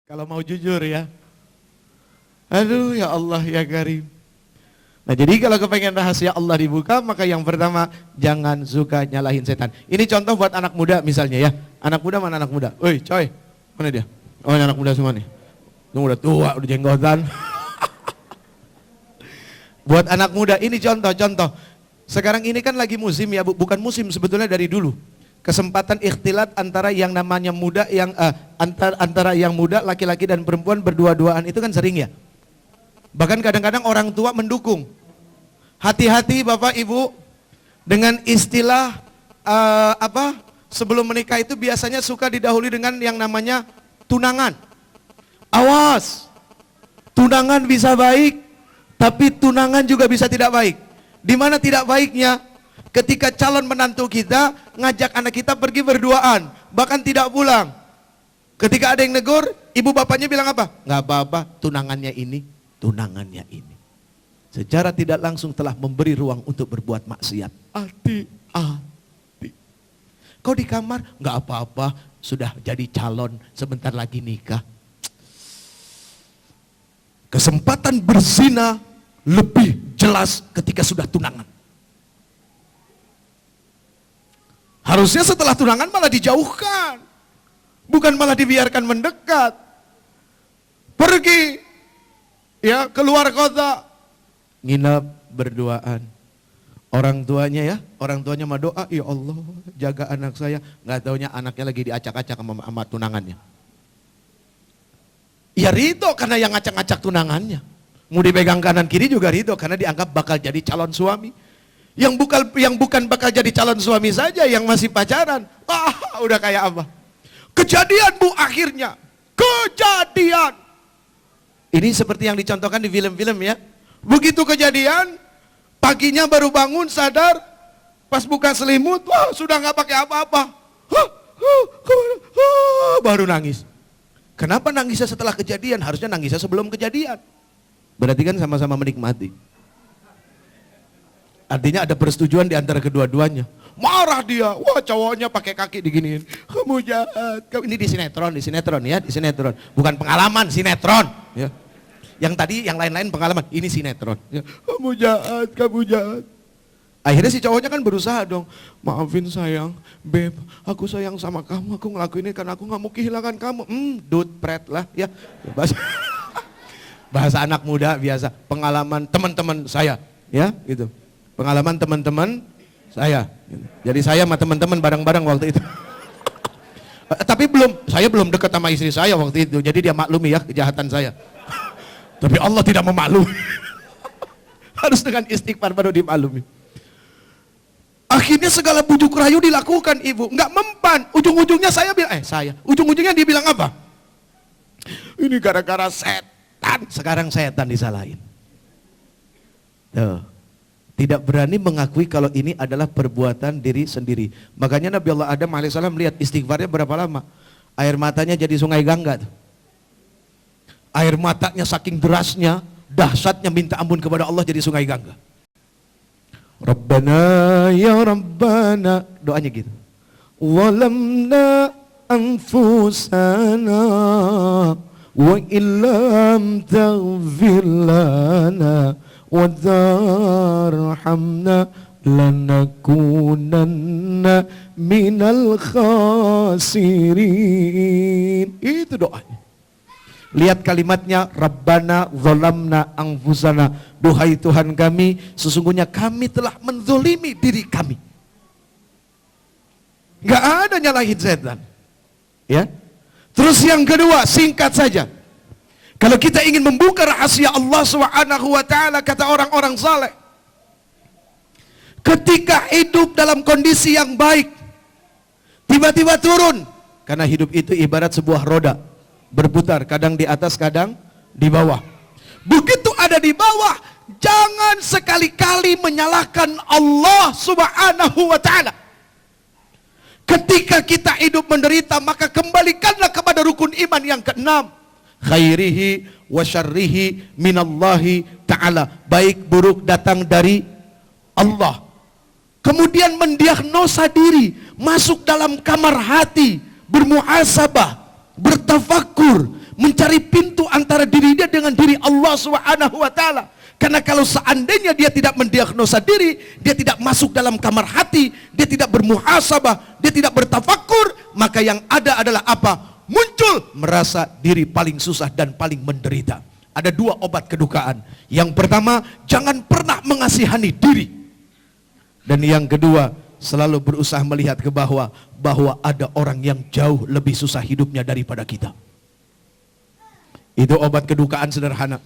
Kalau mau jujur ya. Aduh ya Allah ya Karim. Nah jadi kalau kepengen rahasia Allah dibuka, maka yang pertama jangan suka nyalahin setan. Ini contoh buat anak muda misalnya ya. Anak muda mana anak muda? Woi coy, mana dia? Oh ini anak muda semua nih. Lu udah tua, udah jenggotan. Buat anak muda ini contoh-contoh. Sekarang ini kan lagi musim ya, bukan musim sebetulnya dari dulu. Kesempatan ikhtilat antara yang namanya muda antara yang muda laki-laki dan perempuan berdua-duaan itu kan sering ya. Bahkan kadang-kadang orang tua mendukung. Hati-hati Bapak Ibu dengan istilah sebelum menikah itu biasanya suka didahului dengan yang namanya tunangan. Awas. Tunangan bisa baik, tapi tunangan juga bisa tidak baik. Di mana tidak baiknya? Ketika calon menantu kita ngajak anak kita pergi berduaan, bahkan tidak pulang. Ketika ada yang negur, ibu bapaknya bilang apa? Nggak apa-apa, tunangannya ini. Secara tidak langsung telah memberi ruang untuk berbuat maksiat. Hati-hati. Kau di kamar, nggak apa-apa, sudah jadi calon, sebentar lagi nikah. Kesempatan berzina lebih jelas ketika sudah tunangan. Harusnya setelah tunangan malah dijauhkan. Bukan malah dibiarkan mendekat. Pergi. Ya, keluar kota. Nginep berduaan. Orang tuanya mah doa, ya Allah jaga anak saya. Nggak taunya anaknya lagi diacak-acak sama tunangannya. Ya ridho karena yang ngacak-ngacak tunangannya. Mau dipegang kanan kiri juga ridho karena dianggap bakal jadi calon suami. Yang bukan bakal jadi calon suami saja, yang masih pacaran, udah kayak apa? Kejadian Bu akhirnya, kejadian. Ini seperti yang dicontohkan di film-film ya. Begitu kejadian, paginya baru bangun sadar, pas buka selimut, wah sudah nggak pakai apa-apa, baru nangis. Kenapa nangisnya setelah kejadian? Harusnya nangisnya sebelum kejadian. Berarti kan sama-sama menikmati. Artinya ada persetujuan di antara kedua-duanya. Marah dia, wah cowoknya pakai kaki diginiin. Kamu jahat. Ini di sinetron ya, di sinetron. Bukan pengalaman, sinetron. Ya. Yang tadi, yang lain-lain pengalaman. Ini sinetron. Ya. Kamu jahat. Akhirnya si cowoknya kan berusaha dong. Maafin sayang, beb, aku sayang sama kamu. Aku ngelakuin ini karena aku nggak mau kehilangan kamu. Pret lah ya. Bahasa anak muda biasa. Pengalaman teman-teman saya, ya gitu. Pengalaman teman-teman saya. Jadi saya sama teman-teman bareng-bareng waktu itu. Tapi saya belum dekat sama istri saya waktu itu. Jadi dia maklumi ya kejahatan saya. Tapi Allah tidak memaklumi. Harus dengan istighfar baru dimaklumi. Akhirnya segala bujuk rayu dilakukan ibu. Nggak mempan. Ujung-ujungnya ujung-ujungnya dia bilang apa? Ini gara-gara setan. Sekarang setan disalahin. Tuh. Tidak berani mengakui kalau ini adalah perbuatan diri sendiri. Makanya Nabi Allah Adam AS melihat istighfarnya berapa lama. Air matanya jadi sungai Gangga. Air matanya saking derasnya, dahsyatnya minta ampun kepada Allah jadi sungai Gangga. Rabbana ya Rabbana. Doanya gitu. Walamna anfusana wa illam taghfir lana wa tarhamna lanakunanna minal khasirin. Itu doanya. Lihat kalimatnya, Rabbana zalamna anfusana. Duhai Tuhan kami, sesungguhnya kami telah menzolimi diri kami. Gak ada nyalahin setan. Ya. Terus yang kedua, singkat saja. Kalau kita ingin membuka rahasia Allah Subhanahu wa taala, kata orang-orang saleh, ketika hidup dalam kondisi yang baik, tiba-tiba turun. Karena hidup itu ibarat sebuah roda, berputar, kadang di atas, kadang di bawah. Begitu ada di bawah, jangan sekali-kali menyalahkan Allah Subhanahu wa taala. Ketika kita hidup menderita, maka kembalikanlah kepada rukun iman yang keenam. Khairihi wa syarrihi minallahi ta'ala. Baik buruk datang dari Allah. Kemudian mendiagnosa diri, masuk dalam kamar hati, bermuhasabah, bertafakur, mencari pintu antara diri dia dengan diri Allah Subhanahu wa taala. Karena kalau seandainya dia tidak mendiagnosa diri, dia tidak masuk dalam kamar hati, dia tidak bermuhasabah, dia tidak bertafakur, maka yang ada adalah apa? Muncul merasa diri paling susah dan paling menderita. Ada dua obat kedukaan. Yang pertama, jangan pernah mengasihani diri. Dan yang kedua, selalu berusaha melihat ke bawah, bahwa ada orang yang jauh lebih susah hidupnya daripada kita. Itu obat kedukaan sederhana.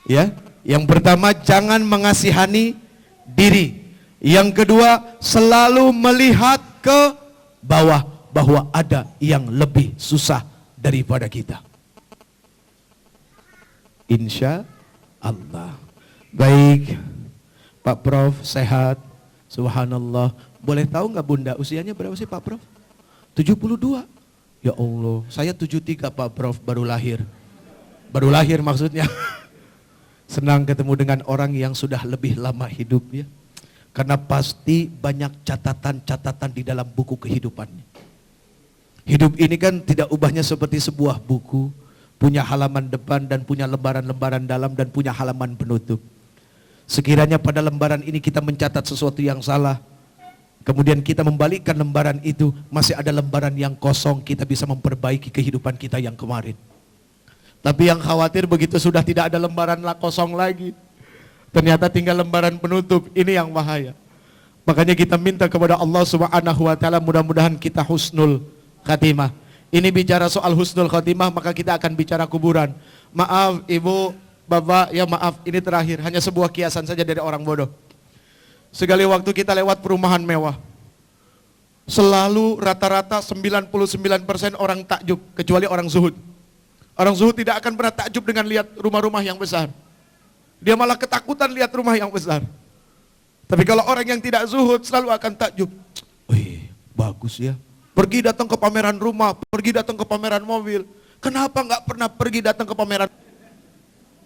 Ya, yang pertama jangan mengasihani diri. Yang kedua selalu melihat ke bawah bahwa ada yang lebih susah daripada kita. Insya Allah. Baik, Pak Prof sehat, subhanallah. Boleh tahu nggak Bunda usianya berapa sih Pak Prof? 72. Ya Allah, saya 73 Pak Prof, baru lahir. Baru lahir maksudnya. Senang ketemu dengan orang yang sudah lebih lama hidup ya. Karena pasti banyak catatan-catatan di dalam buku kehidupannya. Hidup ini kan tidak ubahnya seperti sebuah buku. Punya halaman depan dan punya lembaran-lembaran dalam dan punya halaman penutup. Sekiranya pada lembaran ini kita mencatat sesuatu yang salah, kemudian kita membalikkan lembaran itu, masih ada lembaran yang kosong, kita bisa memperbaiki kehidupan kita yang kemarin. Tapi yang khawatir begitu sudah tidak ada lembaran kosong lagi, ternyata tinggal lembaran penutup, ini yang bahaya. Makanya kita minta kepada Allah Subhanahu wa taala mudah-mudahan kita husnul khatimah. Ini bicara soal husnul khatimah, maka kita akan bicara kuburan. Maaf Ibu, Bapak, ya maaf, ini terakhir, hanya sebuah kiasan saja dari orang bodoh. Segala waktu kita lewat perumahan mewah, selalu rata-rata 99% orang takjub, kecuali orang zuhud. Orang zuhud tidak akan pernah takjub dengan lihat rumah-rumah yang besar. Dia malah ketakutan lihat rumah yang besar. Tapi kalau orang yang tidak zuhud selalu akan takjub. Wih, bagus ya. Pergi datang ke pameran rumah, pergi datang ke pameran mobil. Kenapa nggak pernah pergi datang ke pameran?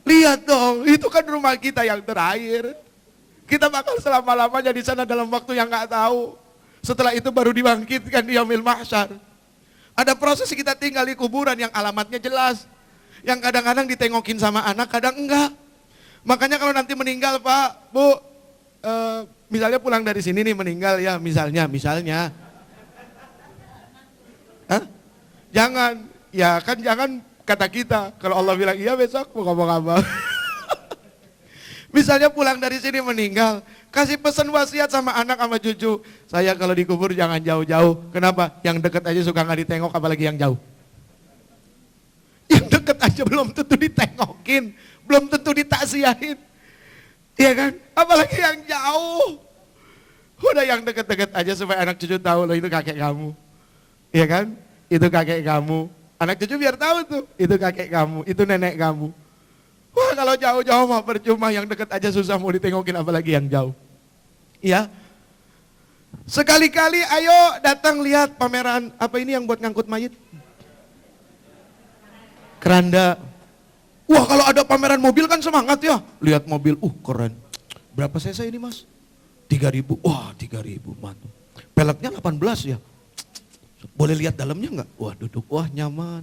Lihat dong, itu kan rumah kita yang terakhir. Kita bakal selama-lamanya di sana dalam waktu yang nggak tahu. Setelah itu baru dibangkitkan di yaumil mahsyar. Ada proses kita tinggal di kuburan yang alamatnya jelas. Yang kadang-kadang ditengokin sama anak, kadang enggak. Makanya kalau nanti meninggal Pak, Bu, misalnya pulang dari sini nih meninggal ya, misalnya. Hah? Jangan, ya kan jangan kata kita. Kalau Allah bilang iya besok mau ngomong apa. Misalnya pulang dari sini meninggal, kasih pesan wasiat sama anak sama cucu. Saya kalau dikubur jangan jauh-jauh. Kenapa? Yang dekat aja suka nggak ditengok, apalagi yang jauh. Yang dekat aja belum tentu ditengokin, belum tentu ditaksiahin. Iya kan? Apalagi yang jauh. Udah yang dekat-dekat aja supaya anak cucu tahu loh itu kakek kamu. Iya kan? Itu kakek kamu. Anak cucu biar tahu tuh, itu kakek kamu, itu nenek kamu. Wah kalau jauh-jauh mah percuma, yang dekat aja susah mau ditengokin apalagi yang jauh. Ya. Sekali-kali ayo datang lihat pameran, apa ini yang buat ngangkut mayit? Keranda. Wah kalau ada pameran mobil kan semangat ya. Lihat mobil, keren. Berapa cc ini mas? 3.000, wah 3.000 mantap. Peleknya 18 ya. Boleh lihat dalamnya enggak? Wah duduk, wah nyaman.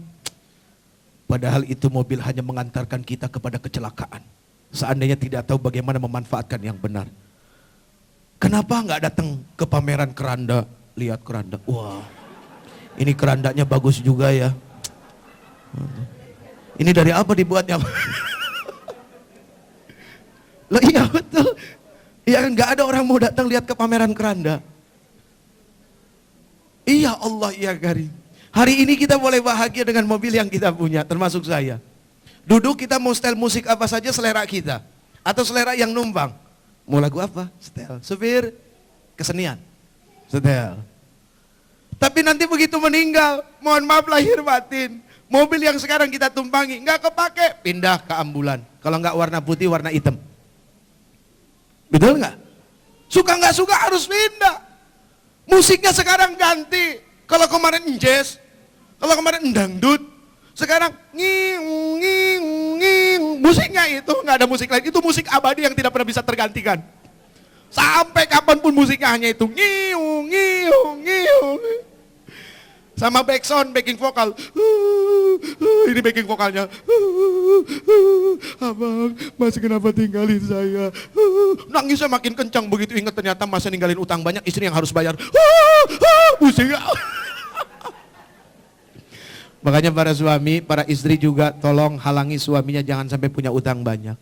Padahal itu mobil hanya mengantarkan kita kepada kecelakaan. Seandainya tidak tahu bagaimana memanfaatkan yang benar. Kenapa enggak datang ke pameran keranda? Lihat keranda, wah ini kerandanya bagus juga ya. Ini dari apa dibuatnya? Loh iya betul. Ya enggak ada orang mau datang lihat ke pameran keranda. Iya Allah ya Karim. Hari ini kita boleh bahagia dengan mobil yang kita punya, termasuk saya. Duduk kita mau setel musik apa saja selera kita. Atau selera yang numpang. Mau lagu apa? Setel. Supir, kesenian. Setel. Tapi nanti begitu meninggal, mohon maaf lahir batin. Mobil yang sekarang kita tumpangi, nggak kepake, pindah ke ambulan. Kalau nggak warna putih, warna hitam. Betul nggak? Suka nggak suka harus pindah. Musiknya sekarang ganti. Kalau kemarin jazz, kalau kemarin dangdut, sekarang ngiung ngiung ngiung. Musiknya itu nggak ada musik lain, itu musik abadi yang tidak pernah bisa tergantikan. Sampai kapanpun musiknya hanya itu ngiung ngiung ngiung. Sama back sound, backing vokal. Ini backing vokalnya. Abang, Mas kenapa tinggalin saya? Nangisnya makin kencang, begitu ingat ternyata Mas ninggalin utang banyak, istri yang harus bayar. Pusing. Makanya para suami, para istri juga tolong halangi suaminya jangan sampai punya utang banyak.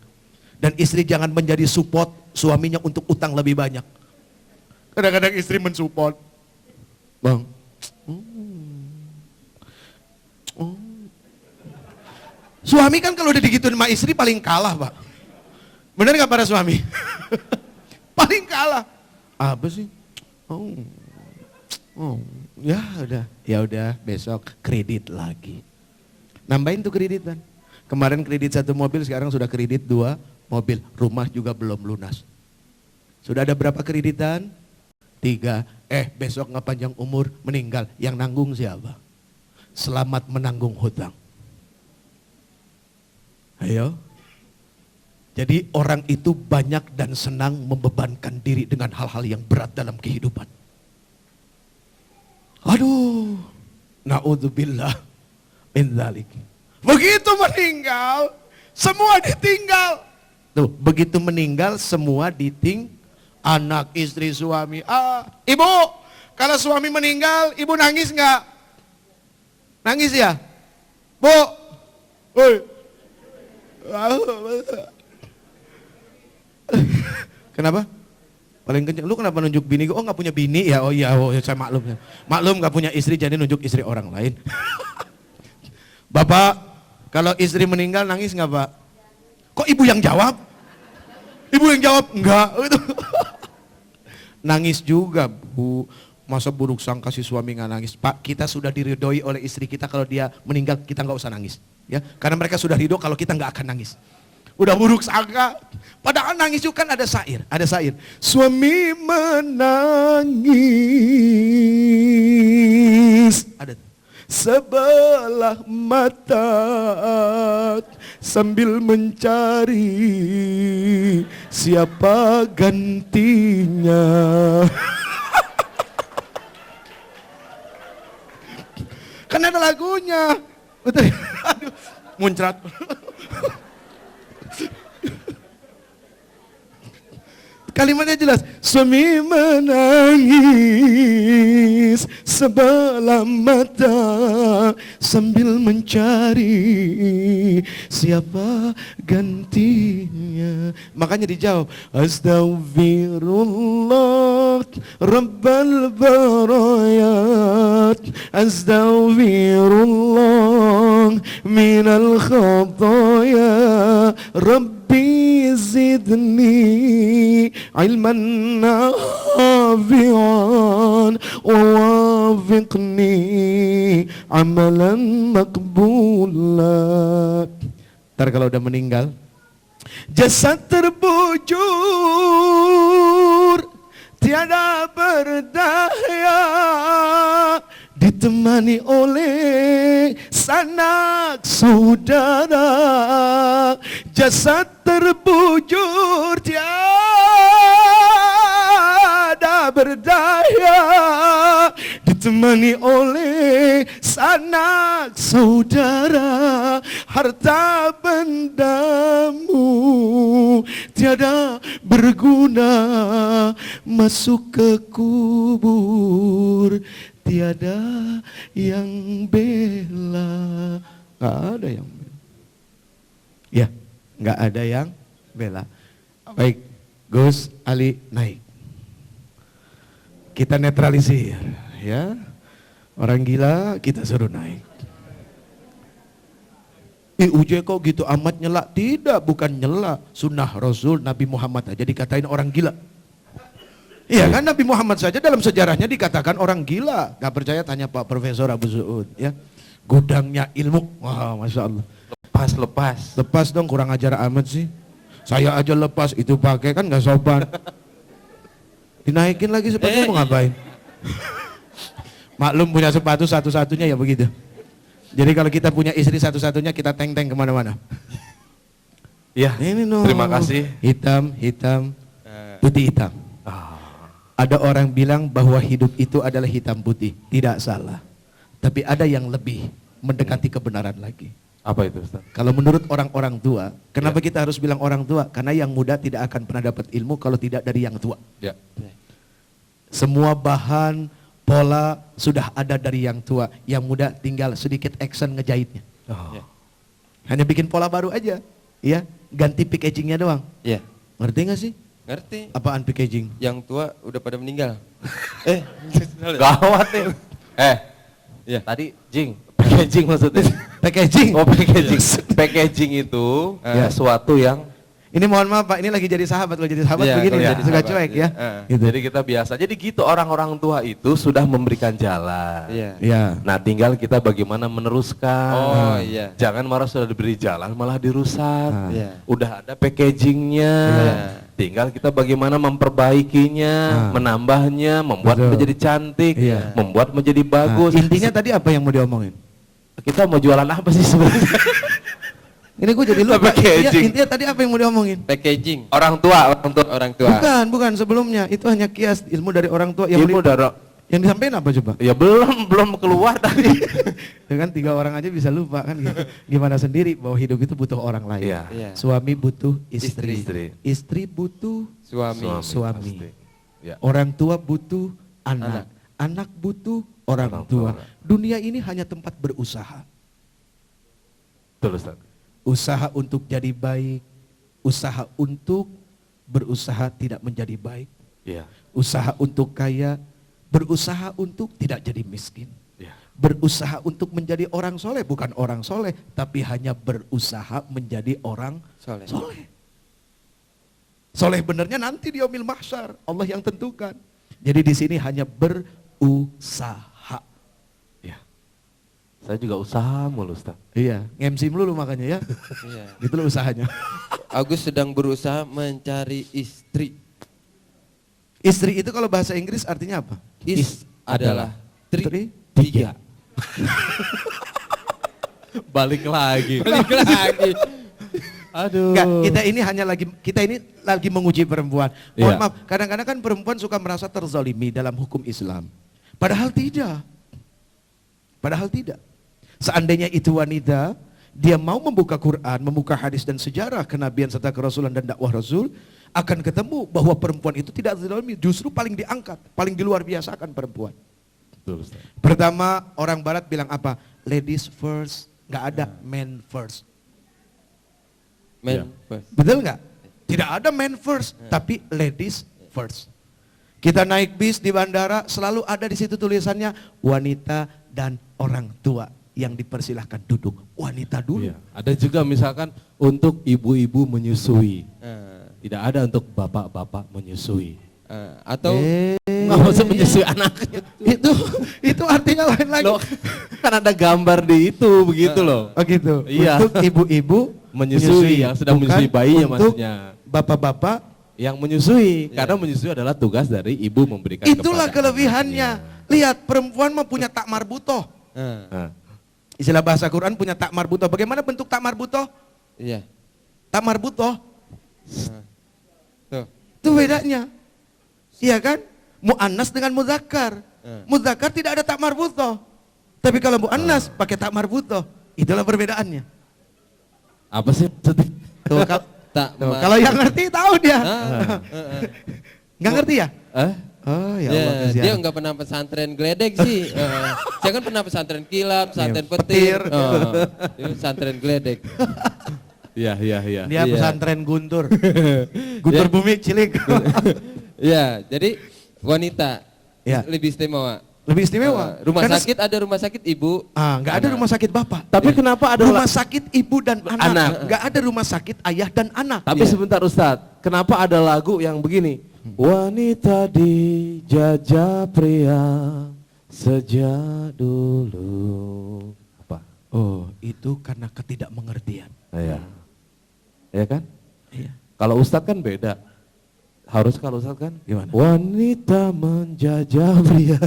Dan istri jangan menjadi support suaminya untuk utang lebih banyak. Kadang-kadang istri mensupport. Bang. Suami kan kalau udah digituin sama istri paling kalah, Pak. Benar nggak para suami? Paling kalah. Apa sih? Ya udah besok kredit lagi. Nambahin tuh kreditan. Kemarin kredit 1 mobil, sekarang sudah kredit 2 mobil. Rumah juga belum lunas. Sudah ada berapa kreditan? 3. Besok nggak panjang umur meninggal. Yang nanggung siapa? Selamat menanggung hutang. Ayo. Jadi orang itu banyak dan senang membebankan diri dengan hal-hal yang berat dalam kehidupan. Aduh, naudzubillah min dzalik. Begitu meninggal, semua ditinggal. Tuh, begitu meninggal semua anak, istri, suami. Ibu, kalau suami meninggal, ibu nangis nggak? Nangis ya? Bu, woi. Kenapa? Paling kenceng. Lu kenapa nunjuk bini? Oh nggak punya bini ya? Oh iya, saya maklum. Maklum nggak punya istri jadi nunjuk istri orang lain. Bapak, kalau istri meninggal nangis nggak Pak? Kok ibu yang jawab? Ibu yang jawab enggak. Nangis juga Bu. Masa buruk sangka si suami nggak nangis? Pak, kita sudah diridhoi oleh istri kita kalau dia meninggal kita nggak usah nangis. Ya, karena mereka sudah ridho kalau kita nggak akan nangis. Udah buruk sangka. Padahal nangis itu kan ada syair. Suami menangis. Ada. Sebelah mata sambil mencari siapa gantinya. Kan ada lagunya. Betul. Aduh, muncrat. Kalimatnya jelas. Suami menangis sebelah mata sambil mencari siapa gantinya. Makanya dijawab, Astaghfirullah Rabbal barayat, Astaghfirullah minal khataya, Rabbi zidni ilman nafi'an wa wafiqni amalan makbulat. Ntar kalau udah meninggal, jasad terbujur tiada berdaya, ditemani oleh sanak saudara. Jasad terbujur tiada berdaya, ditemani oleh sanak saudara. Harta bendamu tiada berguna, masuk ke kubur tiada yang bela. Nggak ada yang bela. Ya, nggak ada yang bela. Baik, Gus Ali naik. Kita netralisir, ya. Orang gila kita suruh naik. Uje kok gitu amat nyela? Tidak, bukan nyela. Sunnah Rasul Nabi Muhammad aja dikatain orang gila. Iya kan, Nabi Muhammad saja dalam sejarahnya dikatakan orang gila. Gak percaya tanya Pak Profesor Abu Suud, ya. Gudangnya ilmu. Wah, Masya Allah. Lepas dong, kurang ajar amat sih. Saya aja lepas, itu pakai kan gak sopan. Dinaikin lagi sepatunya mau ngapain? Maklum punya sepatu satu-satunya ya begitu. Jadi kalau kita punya istri satu-satunya kita teng-teng kemana-mana. Ya, ini no. Terima kasih. Hitam, putih hitam. Ada orang bilang bahwa hidup itu adalah hitam putih. Tidak salah. Tapi ada yang lebih. mendekati kebenaran lagi. Apa itu Ustaz? Kalau menurut orang-orang tua, kenapa kita harus bilang orang tua? Karena yang muda tidak akan pernah dapat ilmu kalau tidak dari yang tua. Ya. Semua bahan, pola sudah ada dari yang tua. Yang muda tinggal sedikit action ngejahitnya. Oh. Hanya bikin pola baru aja, ya, ganti packagingnya doang. Iya. Ngerti nggak sih? Ngerti. Apaan packaging? Yang tua udah pada meninggal. Gawat nih. Iya. Tadi Jing, packaging maksudnya. Packaging. Oh packaging. Packaging itu Ya. sesuatu yang Ini mohon maaf Pak, ini lagi jadi sahabat. Kalau jadi sahabat Iya, begini, kalau ya, jadi suka sahabat, cuek iya. ya. Gitu. jadi kita biasa. Jadi gitu orang-orang tua itu sudah memberikan jalan. Iya. Ya. Nah tinggal kita bagaimana meneruskan. Oh iya. Jangan marah sudah diberi jalan malah dirusak. Iya. Udah ada packagingnya. Iya. Tinggal kita bagaimana memperbaikinya, menambahnya, membuat Betul. menjadi cantik, Iya. membuat menjadi Nah, bagus. intinya tadi apa yang mau diomongin? Kita mau jualan apa sih sebenarnya? Ini gue jadi lupa. Packaging. Iya, intinya tadi apa yang mau diomongin? Packaging. Orang tua, orang tua. Orang tua. Bukan sebelumnya. Itu hanya kias ilmu dari orang tua. Ilmu dari Yang disampaikan apa coba? ya belum keluar tadi. Dengan 3 orang aja bisa lupa kan gitu. Gimana sendiri bahwa hidup itu butuh orang lain. Iya. Iya. Suami butuh istri. Istri. Istri butuh Suami. suami. pasti. Ya. Orang tua butuh anak. Anak butuh orang Orang tua. tua. Dunia ini hanya tempat berusaha. Betul Ustaz. Usaha untuk jadi baik. Usaha untuk berusaha tidak menjadi baik. Iya. Usaha untuk kaya. Berusaha untuk tidak jadi miskin. Iya. Berusaha untuk menjadi orang soleh. Bukan orang soleh. Tapi hanya berusaha menjadi orang Soleh. soleh. Soleh benernya nanti di yaumil mahsyar. Allah yang tentukan. Jadi di sini hanya berusaha. Iya. Saya juga usaha mulu Ustaz. Iya, nge-MC melulu makanya ya. Iya. Gitu loh usahanya. Agus sedang berusaha mencari istri. Istri itu kalau bahasa Inggris artinya apa? Is adalah Tri. tiga. Balik lagi. Balik lagi. Aduh. Enggak, kita ini lagi menguji perempuan. Mohon Iya. maaf, kadang-kadang kan perempuan suka merasa terzalimi dalam hukum Islam. Padahal tidak. Padahal tidak. Seandainya itu wanita, dia mau membuka Quran, membuka hadis dan sejarah kenabian serta kerasulan dan dakwah Rasul, akan ketemu bahwa perempuan itu tidak terzalimi, justru paling diangkat, paling diluar biasakan perempuan. Betul Ustaz. Pertama, orang barat bilang apa? Ladies first, nggak ada men first. Men first. Betul nggak? Tidak ada men first, tapi ladies first. Kita naik bis di bandara, selalu ada di situ tulisannya wanita dan orang tua yang dipersilahkan duduk. Wanita dulu. Iya. Ada juga misalkan untuk ibu-ibu menyusui. Tidak ada untuk bapak-bapak menyusui. Atau Nggak usah menyusui anaknya. Itu artinya lain lagi. Loh, kan ada gambar di itu begitu loh. Oh gitu. Iya. Untuk ibu-ibu Menyusui, yang sedang bukan menyusui bayinya untuk maksudnya. bapak-bapak. Yang menyusui, karena menyusui adalah tugas dari ibu memberikan Itulah kepada kelebihannya. Lihat, perempuan mah punya tak marbutoh. Nah, Istilah bahasa Quran punya tak marbutoh. Bagaimana bentuk tak marbutoh? iya. Tak marbutoh. Tuh. Itu bedanya. Iya kan? Mu'annas dengan muzakkar. Muzakkar tidak ada tak marbutoh. Tapi kalau mu'annas pakai tak marbutoh. Itulah perbedaannya. Apa sih maksudnya? Tuh, kalau yang ngerti tahu dia. Nggak ngerti ya? Oh ya Allah, Dia kasihan. nggak pernah pesantren geledek sih. Saya kan pernah pesantren kilat, pesantren petir. petir. Ini pesantren geledek. Iya. Dia Iya. pesantren Guntur. Guntur Bumi Cilik. Ya, jadi wanita Ya. lebih istimewa. Lebih istimewa. Rumah Karena sakit ada rumah sakit ibu. nggak ada rumah sakit bapak. Tapi kenapa ada Rumah sakit ibu dan anak. Anak. Nggak ada rumah sakit ayah dan anak. Tapi sebentar Ustadz, kenapa ada lagu yang begini? Wanita dijajah pria sejak dulu. Apa? Oh, itu karena ketidakmengertian. iya. Ya kan? Iya. Kalau Ustadz kan beda. Harus kalau Ustadz kan? Gimana? Wanita menjajah pria.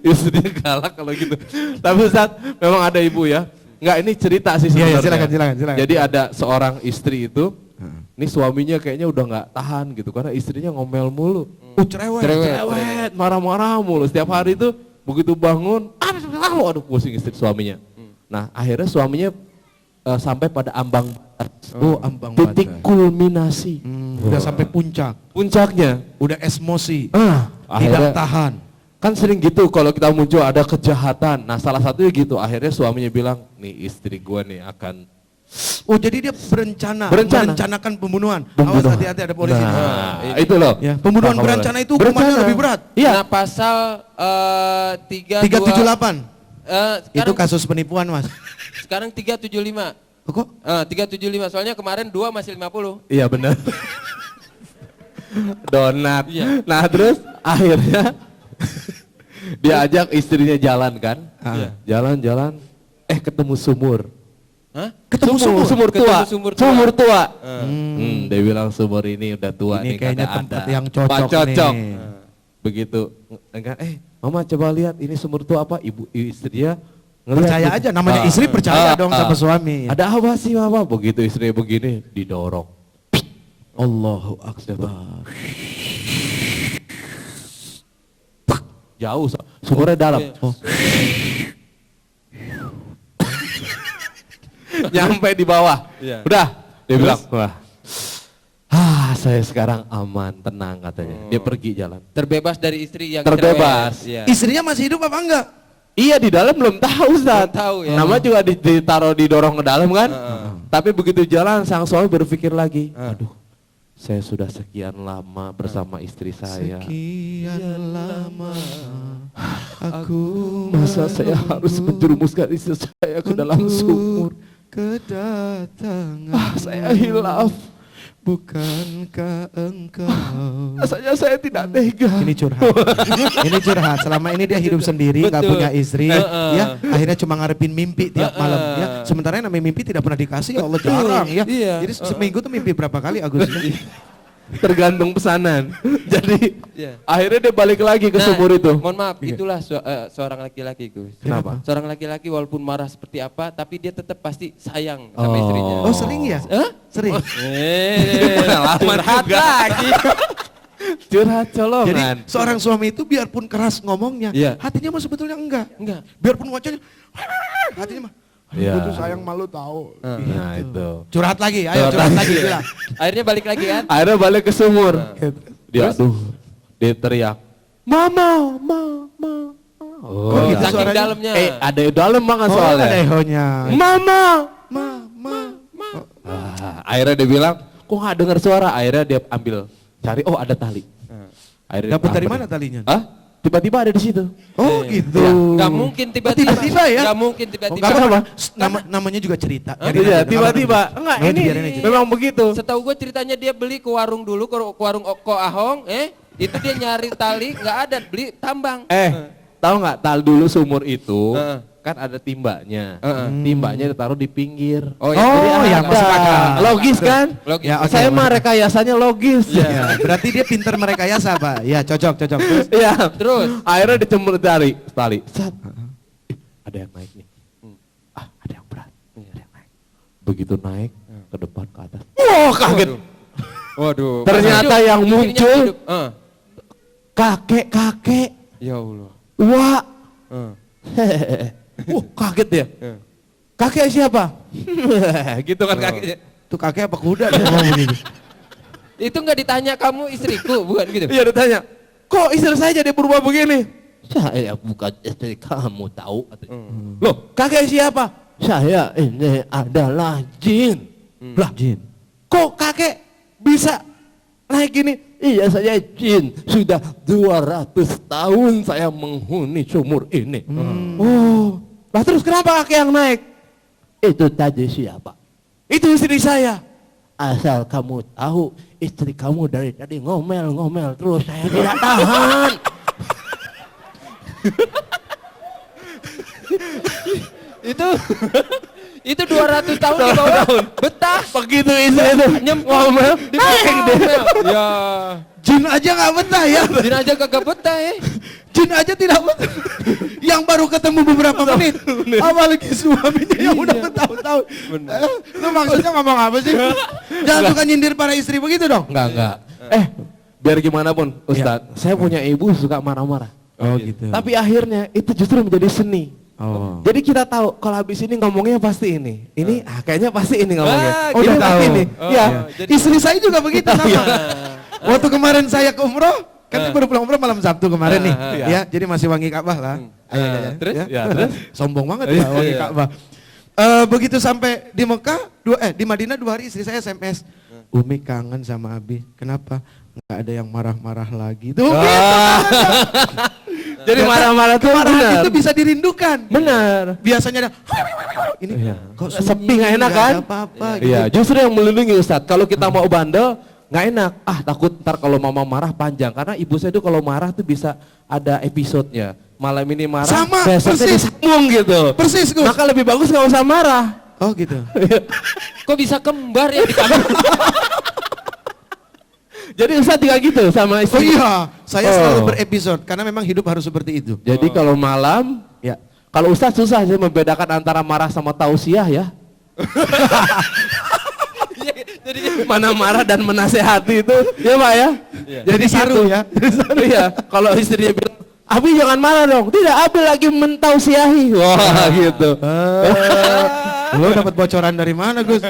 Istrinya galak kalau gitu. Tapi Ustadz, memang ada ibu ya. Enggak, ini cerita sih Iya, sebenarnya. silakan. Jadi ada seorang istri itu, ini suaminya kayaknya udah nggak tahan gitu karena istrinya ngomel mulu. Cerewet. Cerewet, marah-marah mulu. Setiap hari itu begitu bangun, waduh pusing istri suaminya. Nah akhirnya suaminya sampai pada ambang batas. Oh, ambang titik batas. kulminasi. Udah sampai puncak, Puncaknya. udah emosi, Tidak tidak tahan. Kan sering gitu kalau kita muncul ada kejahatan. Nah salah satunya gitu, akhirnya suaminya bilang, nih istri gue nih akan Oh jadi dia berencana, Berencana. merencanakan pembunuhan. Pembunuhan. Awas hati-hati ada polisi. Nah, itu loh. Ya, pembunuhan Nah, berencana itu berencana. hukumannya lebih berat. Iya. Nah pasal 378. Itu sekarang, kasus penipuan, Mas. sekarang 375. Oh, kok 375 soalnya kemarin 2 masih 50. Iya benar. Donat. Iya. Nah terus akhirnya dia ajak istrinya jalan kan. Iya. Jalan-jalan, ketemu sumur. Hah? ketemu sumur. Sumur Ketemu tua. sumur tua. Sumur tua. Hmm. Dia bilang sumur ini udah tua Ini nih, kayaknya kagak tempat ada. yang cocok Pak, cocok. nih. Begitu. Enggak, mama coba lihat ini sumur tua apa? Ibu istrinya ngeliat Percaya gitu. aja, namanya istri percaya dong sama suami. Ada apa sih mama? Begitu istrinya begini didorong. Allahu Akbar. Jauh, sumurnya dalam. Iya. Nyampe di bawah. Iya. Udah, dia bilang, wah. Saya sekarang aman, tenang katanya. Dia pergi jalan. Terbebas dari istri yang Terbebas. cerewet. Iya. Istrinya masih hidup apa enggak? Iya di dalam belum tahu Ustaz. Belum tahu, ya. Nama juga ditaruh didorong ke dalam kan. Tapi begitu jalan sang suami berpikir lagi. Aduh, saya sudah sekian lama bersama istri saya. Sekian lama aku Masa saya harus menjerumuskan istri saya ke dalam sumur? kedatangan. Saya hilaf. Bukankah engkau? Rasanya saya tidak tega. Ini curhat. Ini curhat. Selama ini dia hidup sendiri, nggak Betul. punya istri, ya. Akhirnya cuma ngarepin mimpi tiap malam, ya. Sementara yang namanya mimpi tidak pernah dikasih, ya Allah jarang, ya. Iya. Jadi seminggu tuh mimpi berapa kali Agus? Tergantung pesanan. Jadi Iya. akhirnya dia balik lagi ke sumur itu. Mohon maaf, itulah seorang laki-laki Gus. Kenapa? Seorang laki-laki walaupun marah seperti apa, tapi dia tetap pasti sayang sama istrinya. Oh sering ya? Hah? Sering. Curhat lagi. Curhat Jadi colongan. seorang suami itu biarpun keras ngomongnya, Iya. hatinya mah sebetulnya enggak. Enggak. Biarpun wajahnya, hatinya mah. Iya. Aku tuh sayang malu tahu. Nah itu. Curhat lagi, ayo curhat lagi. Bilang. Akhirnya balik lagi kan? Akhirnya balik ke sumur. Dia Terus? dia teriak. Mama, mama. Oh, gitu Saking suaranya. dalamnya. Ada dalam banget Oh, soalnya. ada ehonya. Mama. Mama. Akhirnya dia bilang, kok nggak dengar suara? Akhirnya dia ambil, cari, oh ada tali. Akhirnya Dapat dari apa mana nih? talinya? Hah? Tiba-tiba ada di situ. Oh gitu. Gak mungkin tiba-tiba. Tiba-tiba ya? Gak mungkin tiba-tiba. Enggak apa-apa. Namanya juga cerita. Biarin Iya, aja, tiba-tiba. nggak Enggak, apa-apa. ini Biarin aja. memang begitu. Setahu gue ceritanya dia beli ke warung dulu, ke warung Ko Ahong, itu dia nyari tali, nggak ada, beli tambang. Tahu nggak? Dulu sumur itu Heeh. kan ada timbanya. Timbanya ditaruh di pinggir. Oh, Oh, iya. ya masuk akal. Logis kan? Logis. Ya, oke, Saya mah benar. rekayasanya logis. Ya, berarti dia pintar merekayasa, Pak. Ya, cocok. Terus, Iya. Terus? Akhirnya dicemur tali. Sat. Ada yang naik nih. Ada yang berat. Ada yang naik. Begitu naik ke depan ke atas. Wah, kaget. Waduh. Ternyata Masih yang hidup. muncul Hidup. kakek-kakek. Ya Allah. Wah. Heeh. Kaget ya. Kakek siapa? Gitu kan kakeknya. tuh kakek apa kuda dia ngomong begitu. Itu nggak ditanya kamu istriku, bukan gitu? Iya ditanya, kok istri saya jadi berubah begini? Saya bukan istri kamu tahu. Loh, kakek siapa? Saya ini adalah jin. Lah, Jin. kok kakek bisa naik gini? Iya saya jin. Sudah 200 tahun saya menghuni sumur ini. Oh, lah terus kenapa kakek yang naik? Itu tadi siapa? Itu istri saya. Asal kamu tahu, istri kamu dari tadi ngomel-ngomel terus, saya tidak tahan. Itu 200 tahun di bawah betah. Begitu istri itu ngomel, dipakai deh. Ya, Jin aja nggak betah ya. jin aja kagak betah Jin aja tidak betah. Yang baru ketemu beberapa menit. Apalagi suaminya yang udah bertahun-tahun. Lu maksudnya ngomong apa sih? Jangan suka nyindir para istri begitu dong. Enggak. Biar gimana pun Ustadz, saya punya ibu suka marah-marah. Oh gitu. Tapi akhirnya itu justru menjadi seni. Oh. Jadi kita tahu kalau habis ini ngomongnya pasti ini. Ini kayaknya pasti ini ngomongnya. Ah, Oh, gitu. udah tahu. Ini. Oh, Ya. jadi- Istri saya juga begitu sama. Waktu kemarin saya ke umroh, kan baru pulang umroh malam Sabtu kemarin nih. Iya. Ya, jadi masih wangi Ka'bah lah. Terus? Ya, terus? Sombong banget ya wangi Iya. Ka'bah. Begitu sampai di Mekah, di Madinah 2 hari istri saya SMS. Umi kangen sama Abi. Kenapa? Nggak ada yang marah-marah lagi. Tuh, gitu. Jadi marah-marah tuh Kemarahan benar. itu bisa dirindukan. Benar. Biasanya ada ini Iya. kok Sepi nggak enak nggak kan? ada apa-apa gitu. Iya, justru yang melindungi Ustadz. Kalau kita mau bandel, nggak enak. Takut ntar kalau mama marah panjang. Karena ibu saya tuh kalau marah tuh bisa ada episodenya. Malam ini marah, Sama, besoknya persis. disambung gitu. Persis, Gus. Maka lebih bagus nggak usah marah. Oh gitu. Kok bisa kembar ya di kamar? Jadi Ustadz juga gitu sama Oh istri. iya, saya Oh. selalu berepisode karena memang hidup harus seperti itu. Jadi kalau malam, Ya. kalau Ustadz susah sih membedakan antara marah sama tausiah ya. Jadi Mana marah dan menasehati itu, ya Pak ya. Jadi saru ya. Iya, kalau istrinya bilang, Abi jangan marah dong. Tidak, Abi lagi mentausiahi. Wah, gitu. Lo dapat bocoran dari mana, Gus?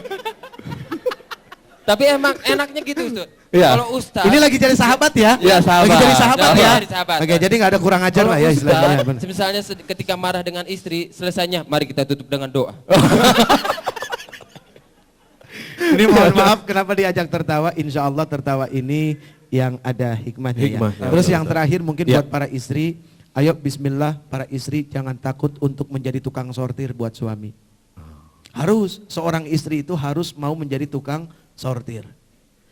tapi emang enaknya gitu Ustaz. Iya. Kalau Ustaz Ini lagi jadi sahabat ya? Iya, sahabat. Lagi jadi sahabat Sahabat, ya? jadi sahabat. Oke, jadi nggak ada kurang ajar kalau lah ya istilahnya. Ustaz, Benar. misalnya ketika marah dengan istri, selesainya mari kita tutup dengan doa. Ini mohon maaf kenapa diajak tertawa, insya Allah tertawa ini yang ada hikmahnya Hikmah, ya. ya, Terus betul, yang betul. terakhir mungkin Ya. buat para istri, ayo bismillah para istri jangan takut untuk menjadi tukang sortir buat suami. Harus, seorang istri itu harus mau menjadi tukang sortir.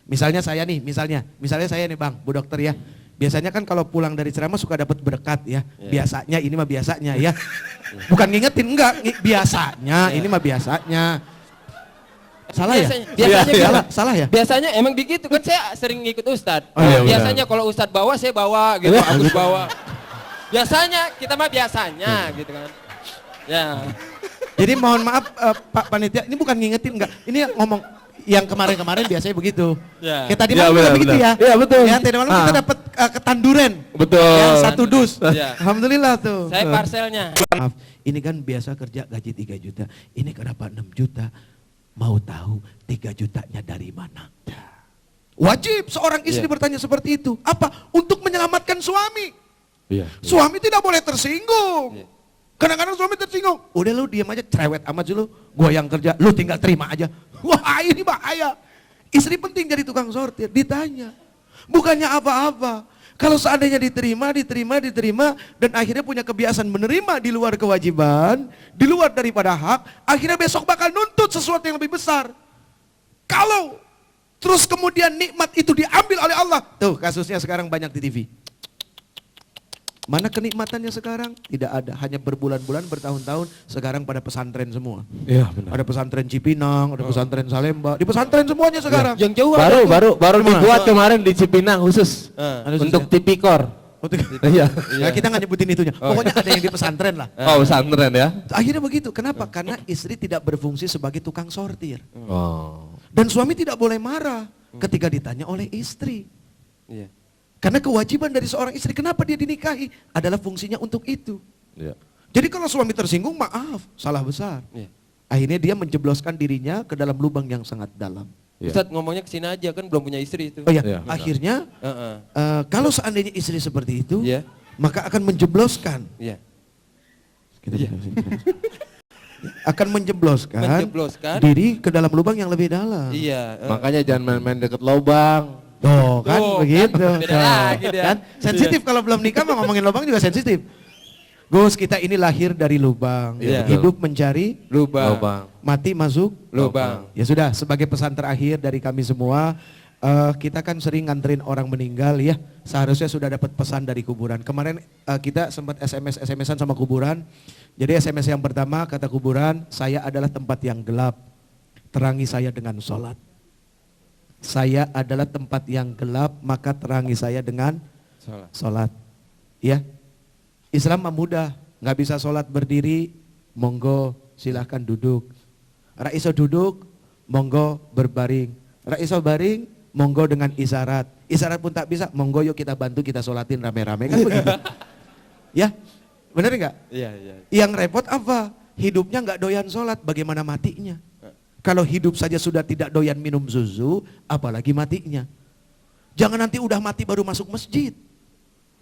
Misalnya saya nih, misalnya saya nih Bang, Bu Dokter ya. Biasanya kan kalau pulang dari ceramah suka dapat berkat ya. Biasanya, ini mah biasanya ya. Bukan ngingetin, enggak, biasanya, ini mah biasanya. Salah ya? Biasanya gitu. Salah ya? Biasanya emang begitu kan saya sering ngikut Ustadz. Oh, iya, benar. Biasanya kalau Ustadz bawa saya bawa gitu, Agus bawa. Biasanya kita mah biasanya gitu kan. Ya. Jadi mohon maaf Pak Panitia, ini bukan ngingetin enggak. Ini ngomong yang kemarin-kemarin biasanya begitu. Ya. Kayak tadi Ya, malam juga benar, begitu benar. ya. Iya, betul. Ya, tadi malam kita Ah. dapat ketanduran. Betul. Ya, 1 dus. Ya. Alhamdulillah tuh. Saya parselnya. Maaf, ini kan biasa kerja gaji 3 juta. Ini kenapa 6 juta? Mau tahu 3 jutanya dari mana? Wajib seorang istri bertanya seperti itu. Apa? Untuk menyelamatkan suami. Iya. Suami tidak boleh tersinggung. Iya. Kadang-kadang suami tersinggung. Udah lu diam aja, cerewet amat sih lu. Gua yang kerja, lu tinggal terima aja. Wah ini bahaya. Istri penting jadi tukang sortir, ditanya. Bukannya apa-apa. Kalau seandainya diterima, dan akhirnya punya kebiasaan menerima di luar kewajiban, di luar daripada hak, akhirnya besok bakal nuntut sesuatu yang lebih besar. Kalau terus kemudian nikmat itu diambil oleh Allah. Tuh kasusnya sekarang banyak di TV. Mana kenikmatannya sekarang? Tidak ada, hanya berbulan-bulan, bertahun-tahun, sekarang pada pesantren semua. Iya, benar. Ada pesantren Cipinang, ada pesantren Salemba, di pesantren semuanya sekarang. Yang jauh Baru Mana? dibuat kemarin di Cipinang khusus Ada untuk khususnya? tipikor. Iya. Ya, kita nggak nyebutin itunya. Pokoknya ada yang di pesantren lah. Oh, pesantren ya. Akhirnya begitu. Kenapa? Karena istri tidak berfungsi sebagai tukang sortir. Oh. Dan suami tidak boleh marah ketika ditanya oleh istri. Iya. Karena kewajiban dari seorang istri, kenapa dia dinikahi? Adalah fungsinya untuk itu. Iya. Jadi kalau suami tersinggung, maaf, salah besar. Iya. Akhirnya dia menjebloskan dirinya ke dalam lubang yang sangat dalam. Iya. Ustadz ngomongnya kesini aja kan belum punya istri itu. Oh ya, Iya. akhirnya Heeh. kalau seandainya istri seperti itu, Iya. maka akan menjebloskan. Iya. Akan menjebloskan, Menjebloskan. diri ke dalam lubang yang lebih dalam. Iya. Makanya jangan main-main deket lubang. Tuh kan Tuh, begitu. kan, beda lagi dia. Kan? Sensitif kalau belum nikah mah ngomongin lubang juga sensitif. Gus, kita ini lahir dari lubang. Iya. Hidup mencari, Lubang. mati masuk Lubang. Ya sudah, sebagai pesan terakhir dari kami semua, kita kan sering nganterin orang meninggal ya. Seharusnya sudah dapat pesan dari kuburan. Kemarin kita sempat SMS-an sama kuburan. Jadi SMS yang pertama kata kuburan, saya adalah tempat yang gelap. Terangi saya dengan sholat. Saya adalah tempat yang gelap, maka terangi saya dengan Salah. sholat. Ya, Islam mah mudah, nggak bisa sholat berdiri, monggo silahkan duduk. Raiso duduk, monggo berbaring. Raiso baring, monggo dengan isyarat. Isyarat pun tak bisa, monggo yuk kita bantu kita sholatin rame-rame kan begitu. Ya, Bener nggak? Iya, iya. Yang repot apa? Hidupnya nggak doyan sholat, bagaimana matinya? Kalau hidup saja sudah tidak doyan minum susu, apalagi matinya. Jangan nanti udah mati baru masuk masjid.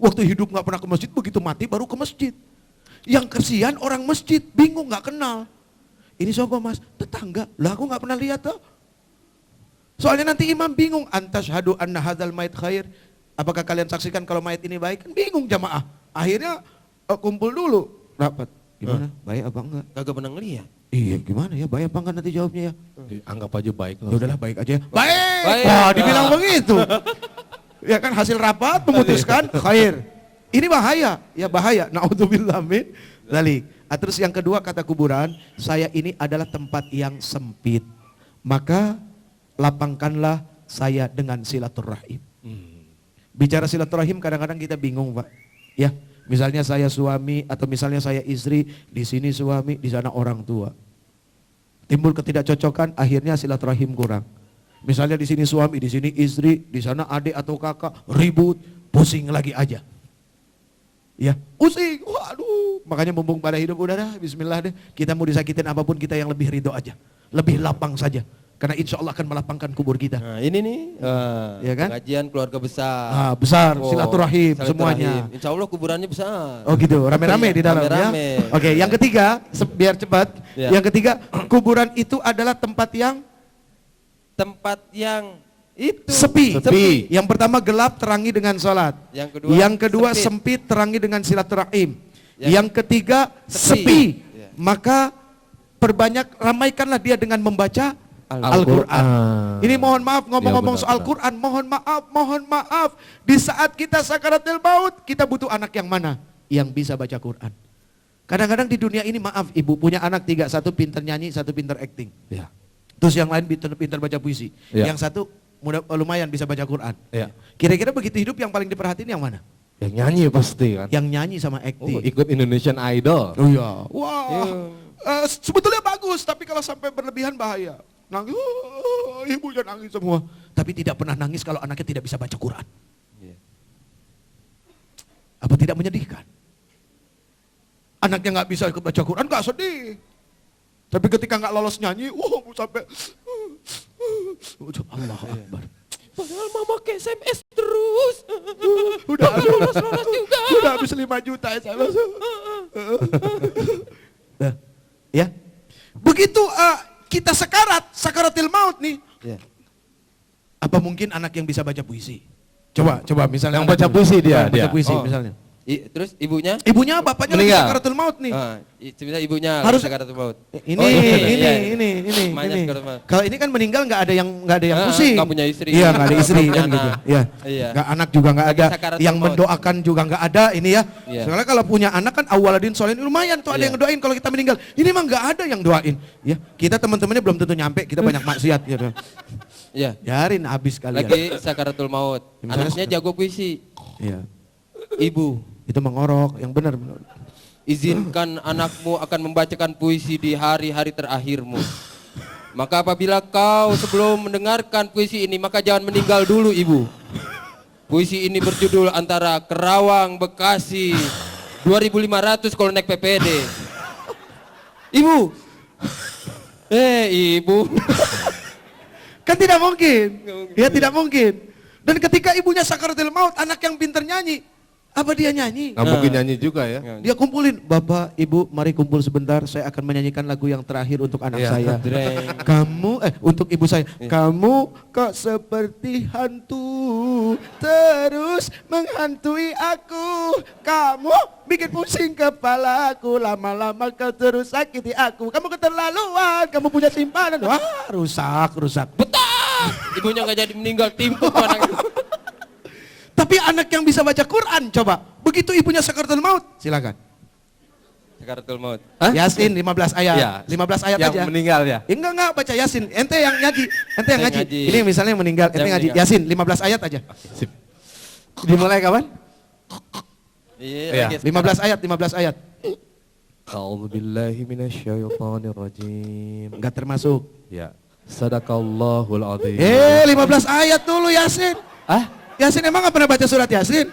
Waktu hidup nggak pernah ke masjid, begitu mati baru ke masjid. Yang kesian orang masjid, bingung nggak kenal. Ini siapa mas? Tetangga. Lah aku nggak pernah lihat tuh. Soalnya nanti imam bingung. Antashhadu anna hadzal mayit khair. Apakah kalian saksikan kalau mayit ini baik? Kan bingung jamaah. Akhirnya kumpul dulu. Rapat. Gimana? Baik apa enggak? Kagak pernah ngeliat. Iya gimana ya? Baik apa enggak nanti jawabnya ya? Anggap aja baik lah. Ya udahlah baik aja. Baik. Baik. Wah dibilang begitu. Ya kan hasil rapat memutuskan khair. Ini bahaya. Ya bahaya. Naudzubillah min dzalik. Terus yang kedua kata kuburan, saya ini adalah tempat yang sempit. Maka lapangkanlah saya dengan silaturahim. Bicara silaturahim kadang-kadang kita bingung Pak. Ya, misalnya saya suami atau misalnya saya istri, di sini suami, di sana orang tua. Timbul ketidakcocokan, akhirnya silaturahim kurang. Misalnya di sini suami, di sini istri, di sana adik atau kakak, ribut, pusing lagi aja. Ya, pusing, waduh. Makanya mumpung pada hidup udah dah, bismillah deh. Kita mau disakitin apapun kita yang lebih ridho aja. Lebih lapang saja. Karena insya Allah akan melapangkan kubur kita. Nah ini nih, Ya kan? pengajian keluarga besar. Nah, besar, Oh, silaturahim, silaturahim. semuanya. Insya Allah kuburannya besar. Oh gitu, rame-rame di dalam Rame-rame. ya. Oke, yang ketiga, biar cepat. Ya. Yang ketiga, kuburan itu adalah tempat yang Tempat yang itu sepi. Sepi. Yang pertama gelap terangi dengan sholat. Yang kedua, sempit terangi dengan silaturahim. Yang Yang ketiga sepi. sepi. Ya. Maka perbanyak ramaikanlah dia dengan membaca Al-Quran. Al-Quran. Ini mohon maaf ngomong-ngomong Ya, benar, soal Quran, mohon maaf. Di saat kita sakaratul maut, kita butuh anak yang mana? Yang bisa baca Quran. Kadang-kadang di dunia ini maaf ibu punya anak 3, satu pinter nyanyi, satu pinter acting. Ya. Terus yang lain pinter baca puisi. Ya. Yang satu lumayan bisa baca Quran. Ya. Kira-kira begitu hidup yang paling diperhatiin yang mana? Yang nyanyi pasti kan. Yang nyanyi sama Oh, acting. ikut Indonesian Idol. Oh iya. Wah. Sebetulnya bagus, tapi kalau sampai berlebihan bahaya. Nangis, ibunya nangis semua. Tapi tidak pernah nangis kalau anaknya tidak bisa baca Quran. Iya. Apa tidak menyedihkan? Anaknya nggak bisa baca Quran, nggak sedih. Tapi ketika nggak lolos nyanyi, sampai Allah Akbar. Padahal mama ke SMS terus. Udah lolos juga. Udah habis 5 juta SMS. Nah, ya. Begitu kita sakaratil maut nih. Ya. Apa mungkin anak yang bisa baca puisi? Coba misalnya Yang anak baca dulu. puisi dia, Yang baca dia. puisi Oh. misalnya. Terus ibunya? Ibunya bapaknya lagi Meninggal. sakaratul maut nih. Sebenarnya ibunya Harus- sakaratul maut. Ini, Oh, iya. ini. Emaknya sakaratul maut. Kalau ini kan meninggal nggak ada yang pusing. Nggak punya istri. Iya, nggak ada istri Nggak punya kan gitu. anak. Iya. Iya. Nggak anak juga nggak Lagi ada. sakaratul Yang maut. mendoakan juga nggak ada ini ya. Iya. Soalnya kalau punya anak kan awaladin solihin lumayan tuh ada Iya. yang doain kalau kita meninggal. Ini mah nggak ada yang doain. Ya, kita teman-temannya belum tentu nyampe. Kita banyak maksiat gitu. Iya. Biarin habis kalian. Lagi sakaratul maut. Misalnya Anaknya jago puisi. Iya. Ibu, Itu mengorok yang benar. izinkan anakmu akan membacakan puisi di hari-hari terakhirmu. Maka apabila kau sebelum mendengarkan puisi ini, maka jangan meninggal dulu ibu. Puisi ini berjudul antara Kerawang, Bekasi, 2.500 kalau naik PPD. Ibu. Ibu. Kan tidak mungkin. Ya tidak mungkin. Dan ketika ibunya sakaratul maut, anak yang pintar nyanyi, apa dia nyanyi? Nggak mungkin nyanyi juga ya. Dia kumpulin, Bapak, Ibu, mari kumpul sebentar. Saya akan menyanyikan lagu yang terakhir untuk anak Iya. saya. Dreng. Kamu, untuk ibu saya. Kamu kok seperti hantu, terus menghantui aku. Kamu bikin pusing kepalaku, lama-lama kau terus sakiti aku. Kamu keterlaluan, kamu punya simpanan. Wah, rusak. Betah. Ibunya nggak jadi meninggal, timpuk anaknya. Tapi anak yang bisa baca Quran, coba. Begitu ibunya sakaratul maut, silakan. Sakaratul maut. Hah? Yasin 15 ayat. Ya. 15 ayat Yang aja. meninggal ya. Enggak baca Yasin. Ente yang ngaji. Ente yang Saya ngaji. ngaji. Ini misalnya yang meninggal, ente Yang ngaji. meninggal. Yasin 15 ayat aja. Sip. Dimulai kapan? Iya, lagi 15 ayat, 15 ayat. A'udzubillahi minasyaitonirrajim. Enggak termasuk. Ya. Sadaqallahul azim. 15 ayat dulu Yasin. Ah? Yasin emang enggak pernah baca surat Yasin?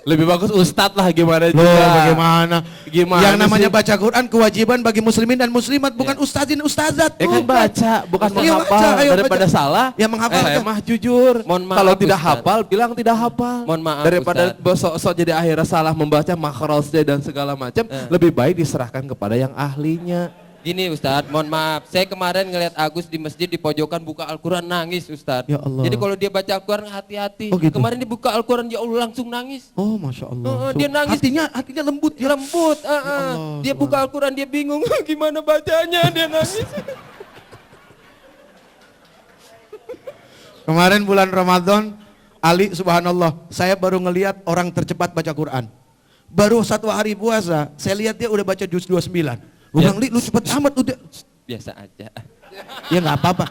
Lebih bagus ustadz lah gimana Loh, juga. bagaimana? Gimana Yang namanya sih? baca Quran kewajiban bagi muslimin dan muslimat, bukan ustadzin ustazat. Ya kan baca, bukan Iya, menghafal. baca, ayo Daripada baca. salah, Ya, menghafal saya aja. mah jujur. Mohon maaf, Kalau tidak Ustaz. hafal, bilang tidak hafal. Mohon maaf, Daripada Ustaz. sok-sok jadi akhirnya salah membaca makhrajnya dan segala macam, lebih baik diserahkan kepada yang ahlinya. Gini Ustadz, mohon maaf. Saya kemarin ngeliat Agus di masjid di pojokan buka Al-Quran nangis Ustadz. Ya Allah. Jadi kalau dia baca Al-Quran hati-hati. Oh, gitu. Kemarin dia buka Al-Quran ya Allah langsung nangis. Oh, Masya Allah. Dia nangis. Hatinya lembut ya. Lembut. Allah, Dia buka Al-Quran dia bingung gimana bacanya dia nangis. Kemarin bulan Ramadan, Ali subhanallah, saya baru ngelihat orang tercepat baca Quran. Baru 1 hari puasa, saya lihat dia udah baca juz 29. Gue bilang, Li, lu cepet amat udah. Biasa aja. Ya nggak apa-apa.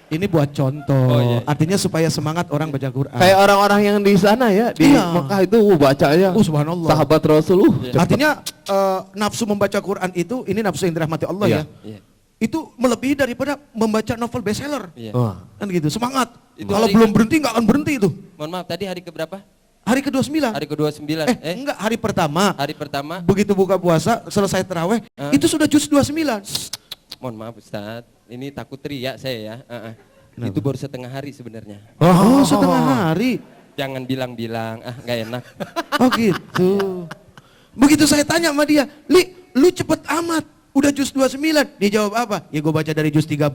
Ini buat contoh. Oh, iya. Artinya supaya semangat orang baca Quran. Kayak orang-orang yang di sana ya, di Iya. Mekah itu bacanya. Subhanallah. Sahabat Rasul. Cepet. Artinya nafsu membaca Quran itu, ini nafsu yang dirahmati Allah Iya. ya. Iya. Itu melebihi daripada membaca novel bestseller. Iya. Wah. Kan gitu, semangat. Itu Kalau hari- belum berhenti nggak akan berhenti itu. Mohon maaf tadi hari keberapa? Hari ke-29. Hari ke-29. Enggak, hari pertama. Hari pertama. Begitu buka puasa, selesai terawih, itu sudah juz 29. Mohon maaf Ustadz, ini takut teriak saya ya. Itu baru setengah hari sebenarnya. Oh, setengah hari. Jangan bilang-bilang, nggak enak. Oh gitu. Begitu saya tanya sama dia, Li, lu cepet amat, udah juz 29. Dia jawab apa? Ya gue baca dari juz 30.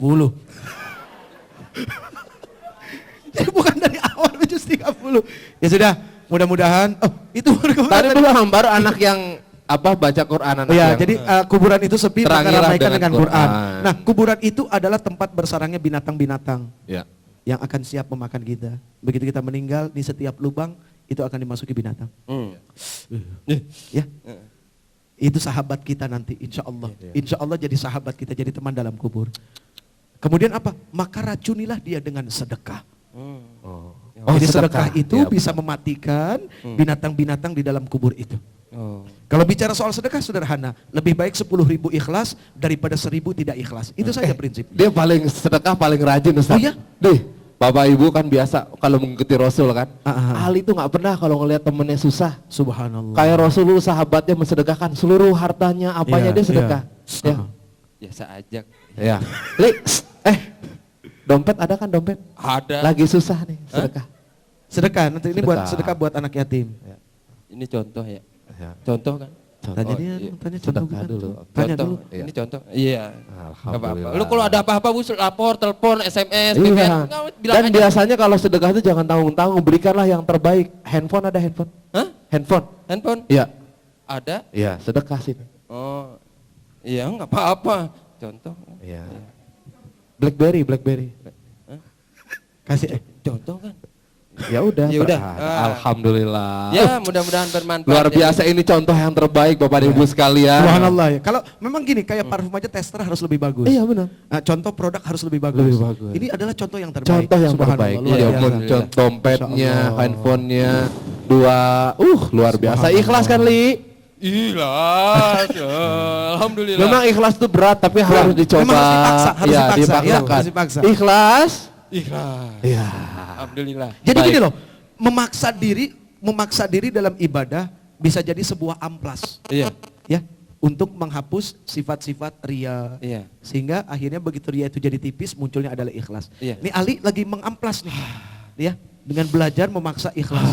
Jadi bukan dari awal juz 30. Ya sudah, mudah-mudahan. Oh, itu baru Tadi belum baru anak yang apa baca Quran anak Ya, yang jadi kuburan itu sepi maka terangilah ramaikan dengan dengan Quran. Quran. Nah, kuburan itu adalah tempat bersarangnya binatang-binatang ya. yang akan siap memakan kita. Begitu kita meninggal, di setiap lubang itu akan dimasuki binatang. Ya. Itu sahabat kita nanti, insya Allah. Insya Allah jadi sahabat kita, jadi teman dalam kubur. Kemudian apa? Maka racunilah dia dengan sedekah. Oh, Jadi sedekah itu Ya, bisa mematikan binatang-binatang di dalam kubur itu. Oh. Kalau bicara soal sedekah sederhana, lebih baik 10.000 ikhlas daripada 1.000 tidak ikhlas. Itu saja prinsip. Dia paling sedekah paling rajin Ustaz. Oh iya? Deh, Bapak Ibu kan biasa kalau mengikuti Rasul kan. Ah. Ali itu nggak pernah kalau ngelihat temennya susah. Subhanallah. Kayak Rasulullah sahabatnya mensedekahkan seluruh hartanya, apanya Iya, dia sedekah. Ya. Biasa aja. Ya. Li, dompet ada kan dompet? Ada. Lagi susah nih sedekah. Sedekah, nanti ini buat Sedekah. sedekah buat anak yatim. Ini contoh ya. Ya. Contoh kan? Tanya dia, iya. tanya contoh Sedekah bukan? dulu. Tanya Contoh. dulu. Iya. Ini contoh. Iya. Nggak apa-apa. Alhamdulillah. Lu kalau ada apa-apa bus lapor, telepon, SMS, Iya. BBM, bilang Dan aja. biasanya kalau sedekah itu jangan tanggung-tanggung, berikanlah yang terbaik. Handphone ada handphone? Hah? Handphone? Handphone? Iya. Ada? Iya, sedekah sih. Oh. Iya, nggak apa-apa. Contoh. Iya. BlackBerry. Kasih Contoh kan? Ya udah. Ya udah. Alhamdulillah. Ya, mudah-mudahan bermanfaat. Luar ya. biasa ini contoh yang terbaik Bapak Ibu sekalian. Subhanallah ya. Kalau memang gini, kayak parfum aja tester harus lebih bagus. Iya benar. Nah, contoh produk harus lebih bagus. Lebih bagus. Ini adalah contoh yang terbaik. Contoh yang Subhanallah, terbaik. luar Iya, biasa. contoh dompetnya, Masya Allah. handphonenya, luar biasa. Subhanallah. Ikhlas kan Li? Ikhlas. Alhamdulillah. Memang ikhlas itu berat tapi harus dicoba. Memang harus dipaksa, harus Iya, dipaksa, ya, dipaksakan. harus dipaksa. Ikhlas. Ikhlas. Iya. Alhamdulillah. Jadi Baik. gini loh, memaksa diri dalam ibadah bisa jadi sebuah amplas. Iya. Ya, untuk menghapus sifat-sifat ria. Iya. Sehingga akhirnya begitu ria itu jadi tipis, munculnya adalah ikhlas. Iya. Ini Ali lagi mengamplas nih. Ya, dengan belajar memaksa ikhlas.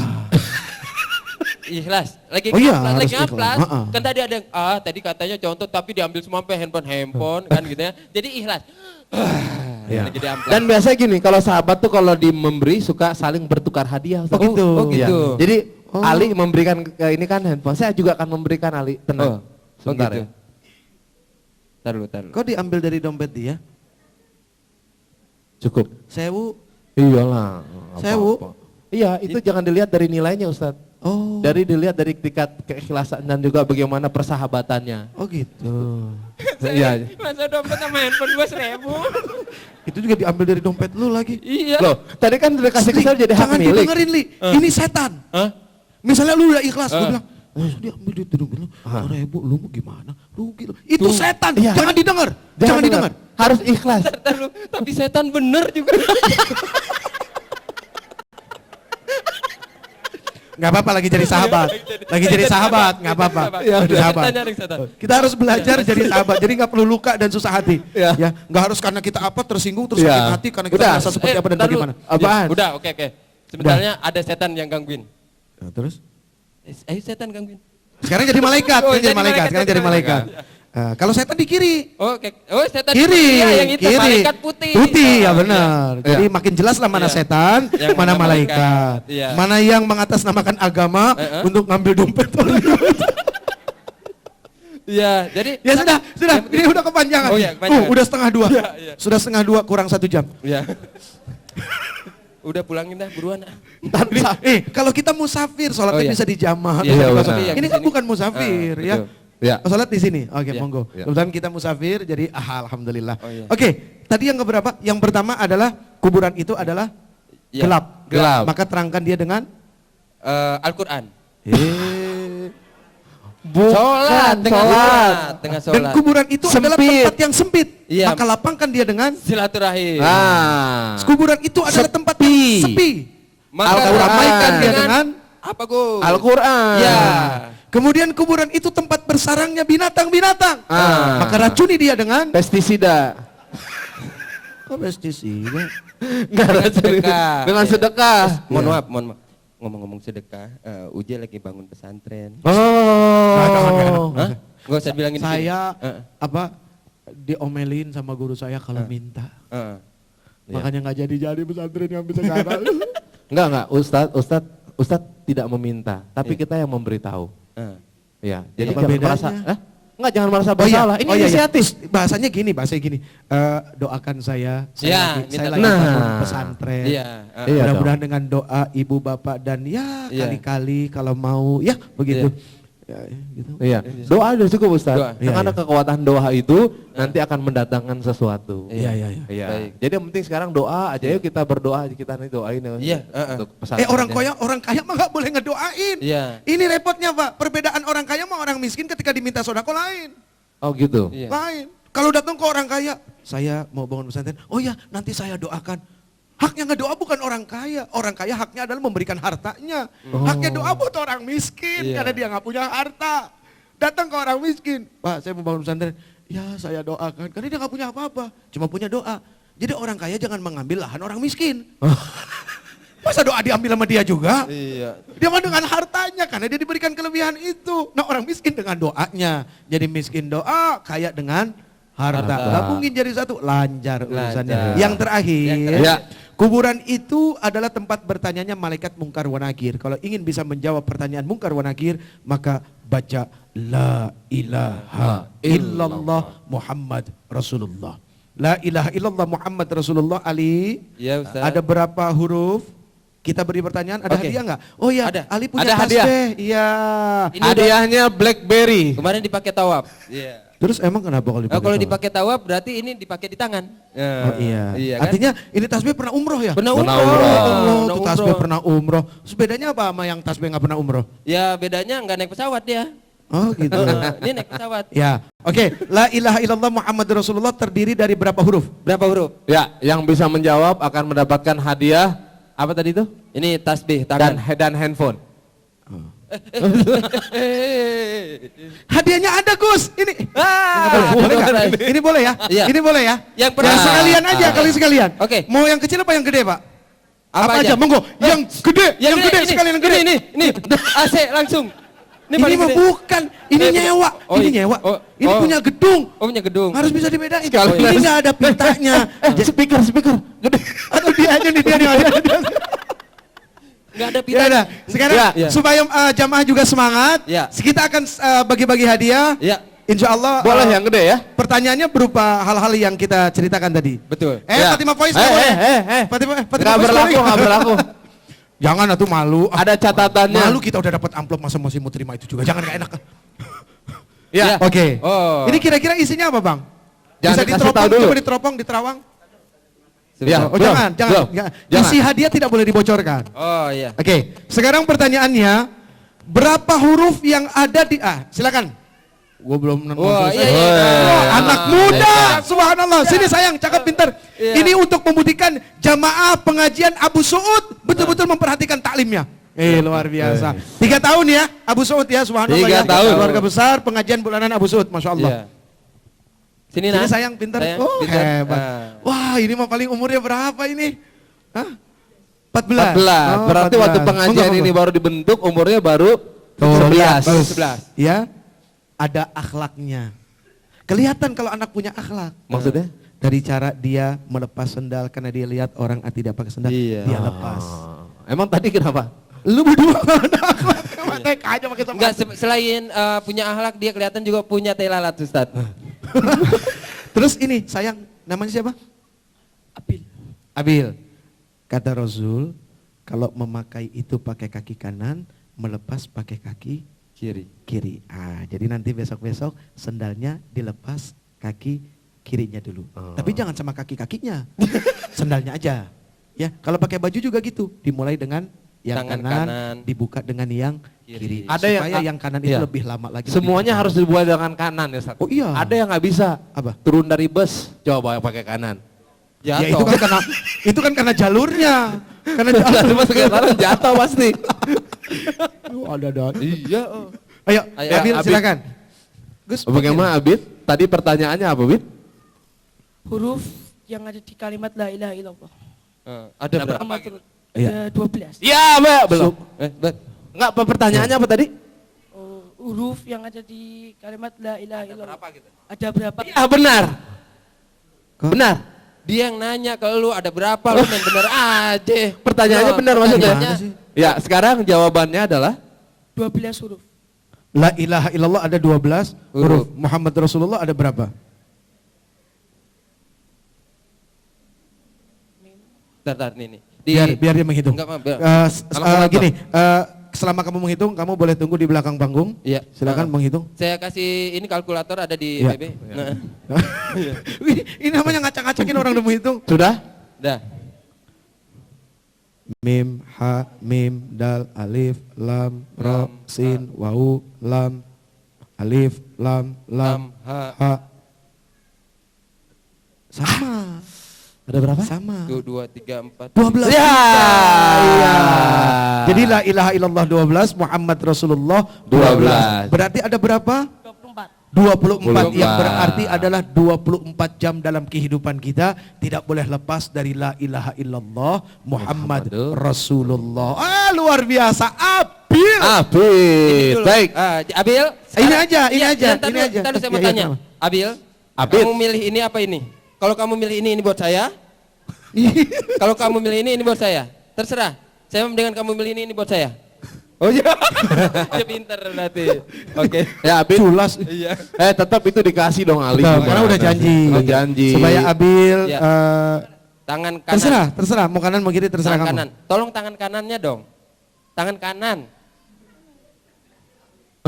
Ikhlas. Lagi Oh iya, ngaplas, harus lagi ngaplas. ikhlas. Kan tadi ada yang tadi katanya contoh tapi diambil semua sampai handphone kan gitu ya. Jadi ikhlas. Iya. Lagi diamplas. Dan biasanya gini, kalau sahabat tuh kalau memberi suka saling bertukar hadiah. Ustaz. Oh gitu. Oh gitu. Iya. Jadi Oh. Ali memberikan ini kan handphone, saya juga akan memberikan Ali. Tenang. Sebentar gitu. ya. Taruh. Kok diambil dari dompet dia? Cukup. Sewu. Iyalah. Sewu. apa-apa. Iya, itu jangan dilihat dari nilainya Ustadz. Oh. Dari dilihat dari tingkat keikhlasan dan juga bagaimana persahabatannya. Oh gitu. Iya. Masa dompet sama handphone gua 1.000. Itu juga diambil dari dompet lu lagi. Iya. Loh, tadi kan udah kasih Li, kesal jadi hak jangan milik. didengerin Li, ini setan. Hah? Misalnya lu udah ikhlas, gue bilang, diambil duit dari dompet lu, 1.000, lu mau gimana? Rugi lu. Itu setan, Iya. jangan didengar. Jangan didengar. Harus ikhlas. Taruh. Tapi setan bener juga. Nggak apa-apa lagi jadi sahabat. Lagi jadi sahabat, nggak apa-apa. Ya, Jadi sahabat. tanya ring setan. Kita harus belajar jadi sahabat. Jadi nggak perlu luka dan susah hati. Ya. Ya, nggak harus karena kita apa tersinggung terus Ya. sakit hati karena kita Udah. merasa seperti apa dan bentar dulu. bagaimana. Apaan? Ya, udah, oke. Sebenarnya ada setan yang gangguin. Nah, terus? Ayo setan gangguin. Sekarang jadi malaikat, Oh, sekarang jadi jadi malaikat, malaikat, sekarang jadi jadi malaikat. Kalau setan di kiri. Oke. Oh, setan Kiri, iya, yang itu kiri. malaikat putih. Putih, ya Oh, benar. iya. Jadi makin jelas lah mana Iya. setan, Yang mana mana malaikat. malaikat. Iya. Mana yang mengatasnamakan agama untuk ngambil dompet. Iya, jadi Ya sudah. Ini udah kepanjangan. Oh iya, kepanjangan. Udah setengah 2. Iya. Sudah setengah 2 kurang 1 jam. Iya. Udah pulangin dah buruan. Kalau kita musafir, sholatnya Oh, iya. bisa dijamah. Iya, bisa benar. dikosong. Yang Ini di kan sini. bukan musafir ya. Betul. Ya. Oh, sholat di sini. Oke, Iya. monggo. Iya. Kebetulan kita musafir, jadi alhamdulillah. Oh, iya. Oke, tadi yang keberapa? Yang pertama adalah kuburan itu adalah Iya. gelap. Gelap. Maka terangkan dia dengan Al-Quran. Bukan, tengah sholat. tengah Dan sholat. kuburan itu adalah Sempit. tempat yang sempit. Iya. Maka lapangkan dia dengan Silaturahim. kuburan itu adalah tempat yang sepi. Maka Al-Quran. ramaikan dia dengan apa Gus? Al-Quran. Ya. kemudian kuburan itu tempat bersarangnya binatang-binatang. Maka racuni dia dengan Pestisida. kok pestisida? Enggak ada sedekah. Dengan sedekah. Mohon maaf. Ngomong-ngomong sedekah, Uje lagi bangun pesantren. Nah, jangan. Hah? Gak usah bilangin di sini. Saya Heeh. diomelin sama guru saya kalau minta. Heeh. Makanya nggak jadi pesantren yang bisa sekarang. Enggak, Ustadz tidak meminta, tapi kita yang memberitahu. Heeh. Ya, jadi Apa jangan bedanya? merasa, enggak jangan merasa bersalah. Ini iya. inisiatif. Bahasanya gini. Doakan saya Iya, saya minta lagi doa. bangun Nah. pesantren. Iya. Iya. Mudah-mudahan dengan doa ibu bapak dan ya Iya. kali-kali kalau mau ya begitu. Ya, gitu. Iya, doa udah cukup Ustadz. Doa. Yang Iya, ada iya. kekuatan doa itu nanti akan mendatangkan sesuatu. Iya. Iya. Baik. Jadi yang penting sekarang doa aja, yuk kita berdoa, kita nih doain ya. Iya, Untuk pesantren. Orang kaya mah nggak boleh ngedoain. Iya. Ini repotnya Pak, perbedaan orang kaya sama orang miskin ketika diminta sodako lain. Oh gitu. Iya. Lain. Kalau datang ke orang kaya, saya mau bangun pesantren, oh ya nanti saya doakan. Haknya ngedoa bukan orang kaya. Orang kaya haknya adalah memberikan hartanya. Haknya doa buat orang miskin Iya. karena dia nggak punya harta. Datang ke orang miskin, Pak saya mau bangun pesantren. Ya saya doakan, karena dia nggak punya apa-apa. Cuma punya doa. Jadi orang kaya jangan mengambil lahan orang miskin. Masa doa diambil sama dia juga? Iya. Dia mah dengan hartanya karena dia diberikan kelebihan itu. Nah orang miskin dengan doanya. Jadi miskin doa, kaya dengan harta. Harta. Gabungin jadi satu, lancar urusannya. Lancar. Yang terakhir, Yang terakhir. Ya. kuburan itu adalah tempat bertanyanya malaikat mungkar wa nakir. Kalau ingin bisa menjawab pertanyaan mungkar wa nakir, maka baca La ilaha illallah Muhammad Rasulullah. La ilaha illallah Muhammad Rasulullah. Ali, Iya, Ustaz. ada berapa huruf? Kita beri pertanyaan, ada Oke. hadiah nggak? Oh ya, Ada. Ali punya Ada hadiah. tasbih. Iya. Ini udah- Hadiahnya BlackBerry. Kemarin dipakai tawaf. Iya. Terus emang kenapa kalau dipakai? Kalau tawaf? dipakai tawaf berarti ini dipakai di tangan. Oh iya. Iya kan? Artinya ini tasbih pernah umroh ya? Pernah Pernah umroh. umroh. Oh, Pernah tuh tasbih umroh. pernah umroh. Terus bedanya apa sama yang tasbih nggak pernah umroh? Ya bedanya nggak naik pesawat dia. Oh gitu. Ini naik pesawat. Ya, oke. La ilaha illallah Muhammad Rasulullah terdiri dari berapa huruf? Berapa huruf? Ya, yang bisa menjawab akan mendapatkan hadiah apa tadi itu? Ini tasbih Dan tangan. handphone. Hadiahnya ada Gus. Ini. Ah, Boleh nggak? Ini boleh ya? Iya. Ini boleh ya? Yang pernah- Ya, sekalian aja, kali sekalian. Oke. Mau yang kecil apa yang gede Pak? Apa aja? aja? Monggo. Yang gede, yang gede ini, sekalian yang gede. Ini, AC langsung. Ini paling mah gede. bukan, ini Eh, nyewa, oh, ini iya. nyewa. Oh, Ini oh. punya gedung. Oh punya gedung. Harus bisa dibedain. Sekalian. Ini nggak ada pintanya. Speaker. Gede. Atau dia aja nih, dia nih. Nggak ada Ya pita. udah, sekarang Ya. supaya jamaah juga semangat, Ya. kita akan bagi-bagi hadiah. Ya. Insya Allah. Boleh yang gede ya? Pertanyaannya berupa hal-hal yang kita ceritakan tadi. Betul. Ya. Fatimah Voice nggak boleh. Fatimah Nggak Voice berlaku, boleh. nggak berlaku. Jangan atuh malu. Ada catatannya. Malu kita udah dapat amplop masa masih mau terima itu juga. Jangan nggak enak. Ya. Oke. Oh. Ini kira-kira isinya apa bang? Jangan Bisa dikasih diteropong, tahu dulu. coba diteropong, diterawang. Ya. Oh Belum, jangan. belum. Ya. Jangan. Isi hadiah tidak boleh dibocorkan. Oh iya. Oke, sekarang pertanyaannya, berapa huruf yang ada di silakan. Gue belum nonton. Wah, selesai. iya, iya. Wah, anak muda, subhanallah. Sini sayang, cakep pintar. Iya. Ini untuk membuktikan jamaah pengajian Abu Suud betul-betul memperhatikan taklimnya. Luar biasa. 3 tahun ya Abu Suud ya, subhanallah 3 ya. tahun. Keluarga besar pengajian bulanan Abu Suud, Masya Allah. Iya. Sini Ini nah. sayang pintar. Sayang, Oh pintar. hebat. Ah. Wah ini mah paling umurnya berapa ini? Hah? 14. 14. Oh, Berarti 14. waktu pengajian Monggo, ini monggo. baru dibentuk, umurnya baru Tuh, 11. Baru 11. Ya, ada akhlaknya. Kelihatan kalau anak punya akhlak. Maksudnya? Dari cara dia melepas sendal karena dia lihat orang tidak pakai sendal, Iya. dia lepas. Emang tadi kenapa? Lu berdua kalau ada akhlak, tek aja pakai sepatu. Enggak, selain punya akhlak, dia kelihatan juga punya tai lalat, Ustaz. Terus ini, sayang, namanya siapa? Abil. Abil. Kata Rasul, kalau memakai itu pakai kaki kanan, melepas pakai kaki Kiri. kiri. Jadi nanti besok-besok sendalnya dilepas kaki kirinya dulu. Tapi jangan sama kaki-kakinya. Sendalnya aja. Ya, kalau pakai baju juga gitu. Dimulai dengan yang Tangan kanan, kanan. dibuka dengan yang kiri. Ada yang- Supaya yang kanan itu iya. lebih lama lagi. Semuanya lebih harus dibuat dengan kanan ya, Ustaz. Oh iya. Ada yang nggak bisa. Apa? Turun dari bus, coba pakai kanan. Ya itu kan karena jalurnya. Karena Dari jalur. bus ke kanan jatuh pasti. Ada. Iya. Ayo, Ayo, Abil Abid. silakan. Gus, Bagaimana Abid? Tadi pertanyaannya apa, Bid? Huruf yang ada di kalimat la ilaha illallah. Ada berapa? Sama terus. Iya. Ada 12. Ya, Mbak. Belum. Bet. Enggak, pertanyaannya apa tadi? Oh, huruf yang ada di kalimat la ilaha illallah. gitu? Ada berapa? Ya, benar. Kok? Benar. Dia yang nanya ke lu ada berapa, lu main bener aja. Pertanyaannya Oh, benar maksudnya. pertanyaannya- Gimana sih? Ya, sekarang jawabannya adalah 12 huruf. La ilaha illallah ada 12 huruf. Huruf. Muhammad Rasulullah ada berapa? Bentar, nih. Biar dia menghitung. Enggak, Mam, biar. Gini, selama kamu menghitung, kamu boleh tunggu di belakang panggung. Iya. Silakan menghitung. Saya kasih ini kalkulator ada di Iya. BB. Nah, Wih, ini namanya ngacak-ngacakin orang udah menghitung. sudah? dah. Mim, ha, mim, dal, alif, lam, ro, Lam, sin, wau, lam, alif, lam, lam, Ha. ha. Sama. Ada berapa? Sama. 1, 2, 3, 4. 12. Ya, iya. Jadi la ilaha illallah 12, Muhammad Rasulullah 12. Berarti ada berapa? 24. 24 yang 24. berarti adalah 24 jam dalam kehidupan kita tidak boleh lepas dari la ilaha illallah Muhammad Muhammadur Rasulullah. Luar biasa. Abil. Abid. Dulu. Baik. Abil. Ini aja, ini Iya, aja, ntar ini dulu, aja. ntar dulu saya mau Iya, iya, tanya. kenapa? Abil, Abid. kamu milih ini apa ini? Kalau kamu milih ini buat saya. Kalau kamu milih ini buat saya. Terserah. Saya dengan kamu milih ini buat saya. Oh iya. Dia pintar berarti. Oke. Ya, Abid. Culas. Iya. Tetap itu dikasih dong Ali. Betul, karena udah janji. Udah janji. Supaya Abil Iya. Tangan kanan. terserah mau kanan mau kiri terserah Tangan kamu. kanan. Tolong tangan kanannya dong. Tangan kanan.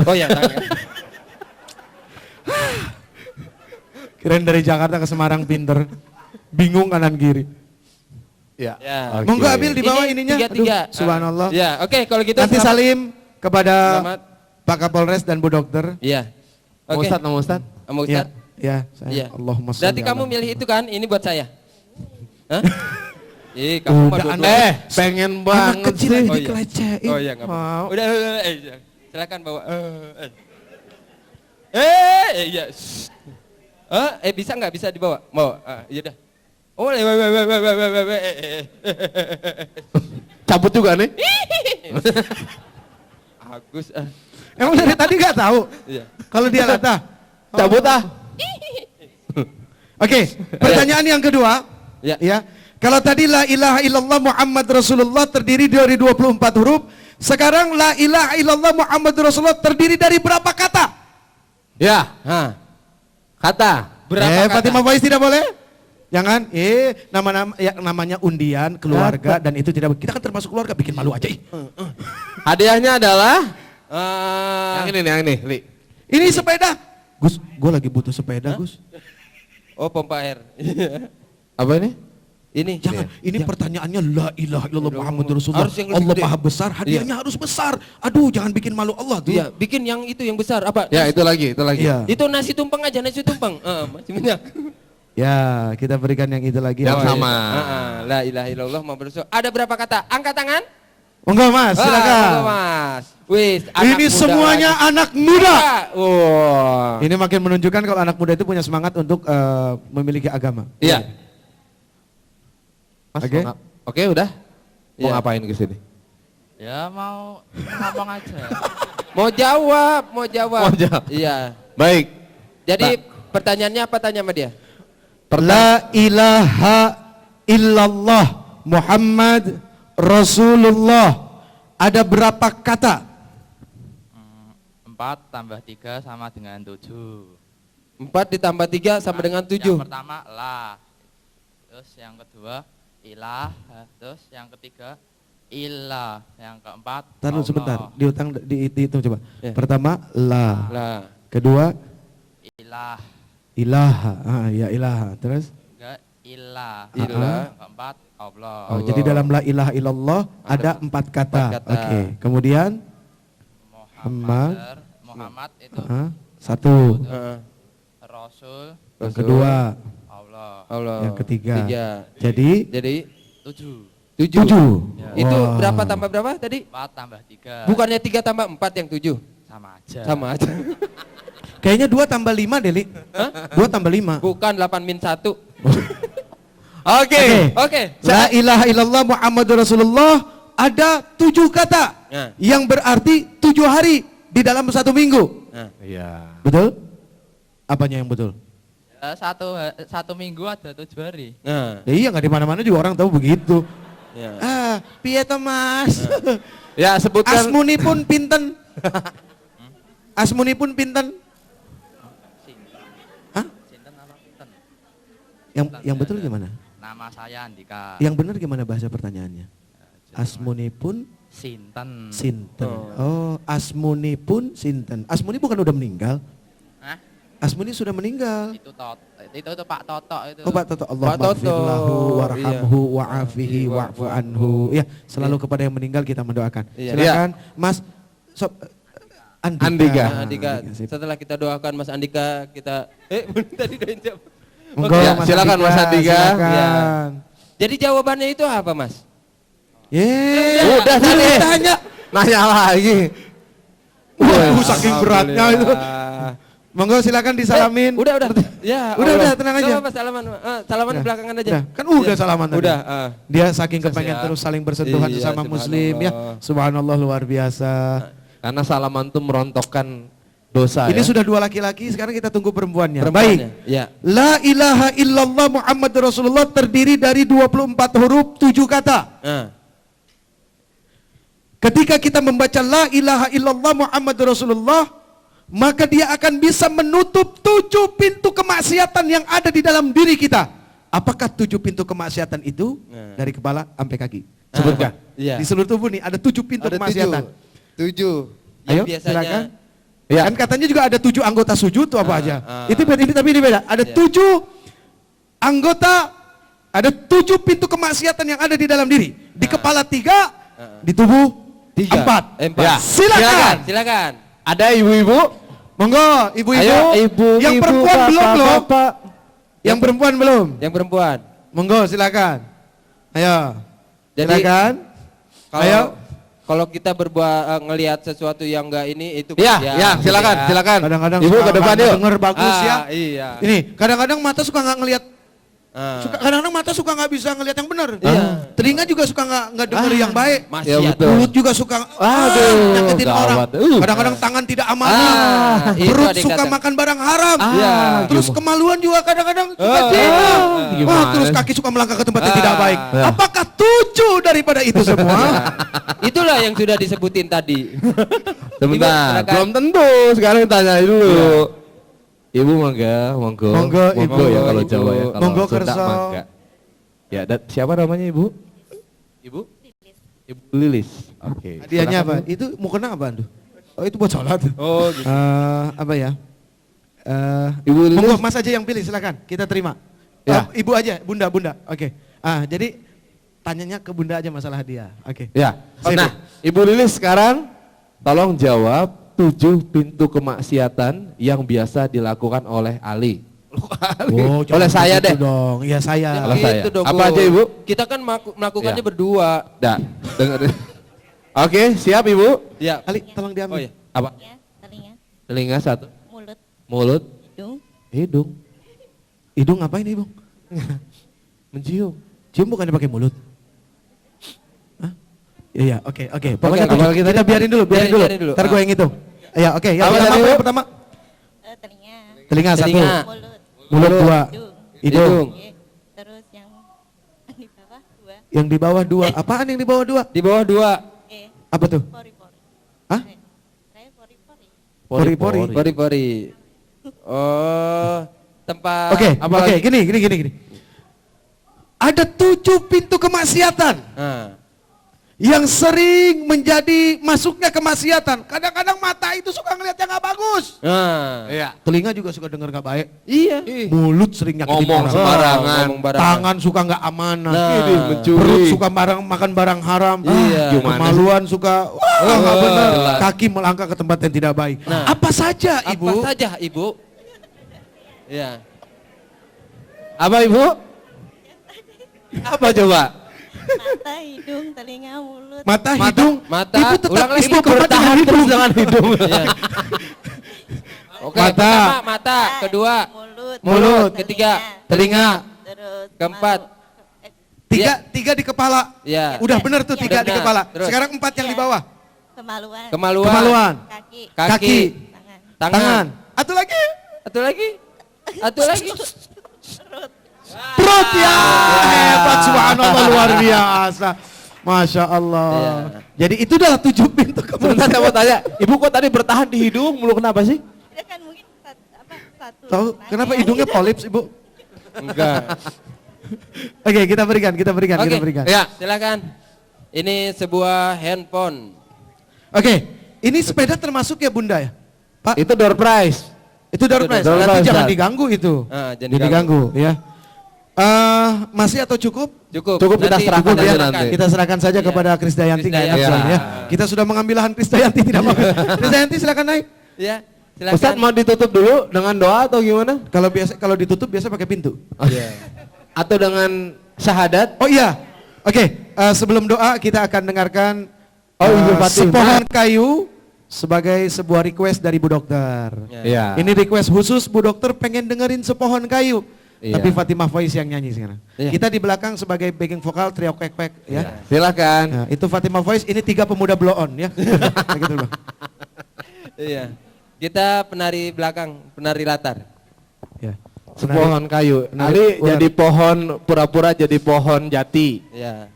Oh ya, tangan kanan. Kirain dari Jakarta ke Semarang pinter. Bingung kanan kiri. Ya. Ya. Oke. Monggo Abil di bawah Ini ininya. tiga-tiga. Aduh, subhanallah. Ya, oke kalau gitu Nanti selamat- salim kepada Selamat. Pak Kapolres dan Bu Dokter. Iya. Nama Oke. Ustaz, nama Ustaz. Sama Ya, Ustaz. ya, saya. Iya. Allahumma sholli Berarti kamu ala- milih itu kan? Ini buat saya. Hah? kamu mah Udah, dua-duanya. Pengen Anak banget kecil sih. aja Oh, iya. dikelecehin. Oh iya, nggak apa-apa. Mau. Udah, iya. Silakan bawa. Iya. Shh. Bisa nggak bisa dibawa? Mau? Iya dah. Oh, Cabut juga nih. Agus. Emang dari tadi nggak tahu? Iya. Kalau dia latah. Cabut ah. Oke, pertanyaan yang kedua. Ya. Ya. Kalau tadi la ilaha illallah Muhammad Rasulullah terdiri dari 24 huruf, sekarang la ilaha illallah Muhammad Rasulullah terdiri dari berapa kata? Ya, Hah. kata. Berapa kata? Fatimah Faiz tidak boleh? Jangan, nama-nama ya, namanya undian, keluarga dan itu tidak kita kan termasuk keluarga bikin malu aja. Hadiahnya adalah Ah. yang ini nih, yang ini, Li. Ini sepeda. Gus, gue lagi butuh sepeda, Gus. Oh, pompa air. Apa ini? Ini. Jangan, ini pertanyaannya la ilaha illallah Muhammad Rasulullah. Harus yang lebih Allah gede. Maha besar, hadiahnya harus besar. Aduh, jangan bikin malu Allah tuh. Iya, bikin yang itu yang besar apa? Ya, itu lagi, itu lagi. Iya. Itu nasi tumpeng aja, nasi tumpeng. Masih banyak. Ya, kita berikan yang itu lagi. Yang Oh, sama. La ilaha illallah Muhammad Rasul. Ada berapa kata? Angkat tangan. Monggo Mas, silakan. Monggo, Mas. Wis, anak Ini muda semuanya lagi. anak muda. Wah. Ini makin menunjukkan kalau anak muda itu punya semangat untuk memiliki agama. Iya. Mas, Oke. Oke, udah. Mau Iya. ngapain ke sini? Ya mau ngomong aja. Mau jawab, mau jawab. Mau jawab. Iya. Baik. Jadi pertanyaannya apa, tanya sama dia? La ilaha illallah Muhammad Rasulullah. Ada berapa kata? 4 tambah 3 sama dengan 7. 4 ditambah 3 sama dengan 7. Yang pertama la. Terus yang kedua ilah. Terus yang ketiga ilah. Yang keempat Tahan dulu sebentar, dihitung coba. Ya. Pertama la, Lah. kedua ilah. ilaha, ya ilaha. Terus? Tiga ilah. Ilah. Yang keempat Allah. Oh, Allah. jadi dalam la ilaha illallah ada 4 kata. 4 kata. Oke, kemudian Muhammad itu satu, Heeh. Rasul yang kedua, Allah. Allah. yang ketiga. 3. Jadi Jadi 7. 7. 7. Itu Wah. berapa tambah berapa tadi? 4 tambah 3 Bukannya 3 tambah 4 yang 7? sama aja. Sama aja. Kayaknya 2 tambah 5 Deli. 2 tambah 5. Bukan 8 min 1. Oke. Oke. La ilaha illallah Muhammadur Rasulullah ada 7 kata. Nah. Yang berarti 7 hari di dalam 1 minggu. Nah. Iya. Betul? Apanya yang betul? Satu minggu ada 7 hari. Nah. Ya iya nggak di mana-mana juga orang tahu begitu. Ya. Piye to Mas? Ya, sebutkan. Asmunipun pinten? Asmunipun pinten? Hah? Sinten apa pinten? Yang betul gimana? Nama saya Andika. Yang benar gimana bahasa pertanyaannya? Asmunipun Sinten. sinten. Oh, asmunipun sinten. Asmuni bukan udah meninggal? Hah? Asmuni sudah meninggal. Itu Pak Toto itu. Oh Pak Toto, Allah Pak Toto. maghfirlahu warhamhu Iya. wa'afihi Iya, wa'fu wa'fu anhu. Ya, selalu Iya. kepada yang meninggal kita mendoakan. Iya. Silakan Mas Andika. Andika. Sip. Setelah kita doakan Mas Andika, kita tadi doain siapa? Monggo, Ya, Mas silakan, Mas Andika. Silakan. Jadi jawabannya itu apa, Mas? Udah tadi. tanya. Nanya lagi. Waduh, saking beratnya itu. Monggo silakan disalamin. Udah. Ya. Udah, tenang aja. Gak apa-apa, salaman. Salaman Udah. belakangan aja. Udah, kan udah Ya. salaman tadi. Udah. Dia saking Sukses kepengen ya. terus saling bersentuhan Iya, sesama muslim ya. subhanallah. Subhanallah luar biasa. Karena salaman tuh merontokkan dosa Ini ya. sudah 2 laki-laki, sekarang kita tunggu perempuannya. Perempuannya, Baik. ya. La ilaha illallah Muhammad Rasulullah terdiri dari 24 huruf 7 kata. Nah. Ketika kita membaca la ilaha illallah Muhammad Rasulullah, maka dia akan bisa menutup 7 pintu kemaksiatan yang ada di dalam diri kita. Apakah 7 pintu kemaksiatan itu? Nah. Dari kepala sampai kaki. Sebutkan. Iya. Di seluruh tubuh nih ada 7 pintu Ada kemaksiatan. 7. Ayo, Yang biasanya silakan. Ya. Kan katanya juga ada 7 anggota sujud tuh apa aja. Itu beda, ini tapi ini beda. Ada Iya. 7 anggota, ada 7 pintu kemaksiatan yang ada di dalam diri. Di kepala 3, di tubuh 3. 4. Ya. Silakan. Silakan. Ada ibu-ibu? Monggo, ibu-ibu. Ayo, ibu, Yang ibu, perempuan bapak, belum loh. bapak. Yang perempuan belum. Yang perempuan. Monggo, silakan. Ayo. Jadi, Silakan. Kalau Ayo. kalau kita berbuat ngelihat sesuatu yang enggak ini itu Ya, ya, silakan, ya. silakan. Kadang-kadang Ibu suka ke depan nggak yuk. denger bagus ya. Iya. Ini kadang-kadang mata suka nggak ngelihat. Ah. Kadang-kadang mata suka nggak bisa ngelihat yang benar. Iya. Telinga juga suka nggak dengar yang baik. Masih Ya, ada. betul. Mulut juga suka nyakitin gawat. orang. Kadang-kadang tangan tidak amanah. itu Perut ada yang suka datang. makan barang haram. Iya. Terus kemaluan juga kadang-kadang suka zina. Wah, terus kaki suka melangkah ke tempat yang tidak baik. Apakah 7 daripada itu semua? Itulah yang sudah disebutin tadi. Sebentar, silakan. belum tentu. Sekarang tanya dulu. Ibu mangga, monggo. Monggo, Ibu. ya kalau Jawa ya. Kalau Monggo, Sunda kerso. mangga. Ya, siapa namanya Ibu? Ibu? Ibu Lilis. Oke. Hadiahnya apa? silakan. Itu mau kena apa, Andu? Oh, itu buat sholat. Oh, gitu. Apa ya? Ibu Lilis. Monggo Mas aja yang pilih, silakan. Kita terima. Ya. Ibu aja, Bunda. Oke. Jadi tanyanya ke Bunda aja masalah hadiah. Oke. Ya. Sip. Nah, Ibu Lilis sekarang tolong jawab 7 pintu kemaksiatan yang biasa dilakukan oleh Ali. Oh, jangan oleh saya begitu deh. dong. Iya saya. Kalau Gitu saya. dong, Apa Bu. aja, Ibu? Kita kan melakukannya Ya. berdua. Dah, dengerin. Oke, siap Ibu? Ya. Ali, tolong diambil. Oh iya. Apa? Ya, telinga, Telinga satu. mulut, Mulut. hidung, Hidung. Hidung ngapain ibu? Mencium. Cium bukannya pakai mulut? Hah? Iya, oke. Pokoknya Oke, kita, kita biarin dulu. biarin dulu. Ntar gue yang hitung. Ya, oke. Yang Apa pertama, tadi, apa Bu? yang pertama? telinga, Telinga satu. Telinga. mulut, Mulut dua. hidung, Hidung. oke. Terus yang di bawah dua, Yang di bawah dua. Apaan yang di bawah dua? Di bawah 2. oke. Apa tuh? Pori-pori. Hah? Terakhir pori-pori. Pori-pori. Pori-pori. Oh, tempat Oke, apa oke. lagi? Gini. Ada 7 pintu kemaksiatan Nah, yang sering menjadi masuknya kemaksiatan. Kadang-kadang mata itu suka ngeliat yang nggak bagus. nah. Iya. Telinga juga suka dengar nggak baik. Iya. Mulut sering nyakitin Ngomong orang. sembarangan. Ngomong barangan. Tangan suka nggak amanah. Nah. Ini mencuri. Perut suka makan barang haram. Iya. Gimana Kemaluan suka nggak Oh, benar. jelas. Kaki melangkah ke tempat yang tidak baik. Nah. Apa saja Apa ibu? saja, Ibu? Ya. Apa Ibu? Apa coba? Mata, hidung, telinga, mulut. Mata, hidung. mata. Ibu tetap Ulang lagi, ibu Ibu, bertahan Bertahan terus dengan hidung. Iya. Oke, Mata. pertama mata, kedua Mulut. Mulut. Ketiga. Telinga. Terus Keempat. Tiga di kepala. Ya. Udah benar tuh, 3 di Benar. kepala. Terus. Sekarang 4 yang di bawah. Kemaluan. Kemaluan. Kaki. Kaki. Tangan. Tangan. Atau lagi. Satu lagi. Satu lagi. Perut ya. Hebat, subhanallah, luar biasa. Masya Allah. Iya. Jadi itu adalah 7 pintu Sebentar saya mau tanya, Ibu kok tadi bertahan di hidung, mulu kenapa sih? Dia kan mungkin satu. Tahu kenapa nanya. hidungnya polips ibu? Enggak. Oke, kita berikan. Oke. Ya, silakan. Ini sebuah handphone. Oke, ini sepeda termasuk ya bunda ya? Pak, Itu door prize. itu door Itu prize. door Nanti prize, jangan Ustaz. diganggu itu. Ah, jangan Jadi diganggu ya. Masih atau cukup? Cukup. Cukup, kita Nanti serahkan kita aja serahkan. nanti. Kita serahkan saja Iya. kepada Krisdayanti nggak enak Krisdayanti. soalnya ya. Iya. Kita sudah mengambil lahan Krisdayanti tidak mau. Krisdayanti silakan naik. Ya, silakan. Ustadz mau ditutup dulu dengan doa atau gimana? Kalau ditutup biasa pakai pintu. Iya. Atau dengan syahadat? Oh iya. Oke, sebelum doa kita akan dengarkan Ibu Fatimah. sepohon kayu sebagai sebuah request dari Bu Dokter. Ya. Iya. Ini request khusus Bu Dokter pengen dengerin sepohon kayu. Iya. Tapi Fatimah Faiz yang nyanyi sekarang. Iya. Kita di belakang sebagai backing vokal trio kwek-kwek ya. Silakan. Nah, itu Fatimah Faiz, ini 3 pemuda blow on ya. Begitu loh. Iya. Kita penari belakang, penari latar. Ya. Sepohon kayu. Penari- Ali ular. jadi pohon, pura-pura jadi pohon jati. Ya.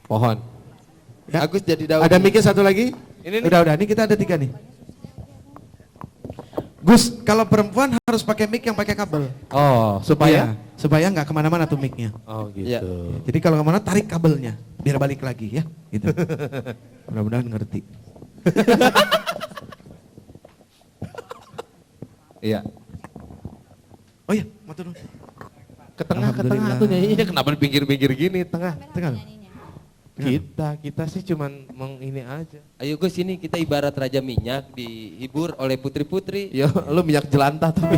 Pohon. Ya. Agus jadi daun. Ada mic satu lagi? Ini nih. Udah, ini kita ada 3 nih. Gus, kalau perempuan harus pakai mic yang pakai kabel. Oh, Supaya nggak kemana-mana tuh mic-nya. Oh gitu. Iya. Jadi kalau kemana tarik kabelnya, biar balik lagi ya. Gitu. Mudah-mudahan ngerti. Iya. Oh iya, matur nuwun. Ke tengah Alhamdulillah. tuh nyanyinya kenapa di pinggir-pinggir gini tengah? Tengah. Kita sih cuman ini aja. Ayo Gus, ini kita ibarat raja minyak dihibur oleh putri-putri. Yo, lu minyak jelantah tapi.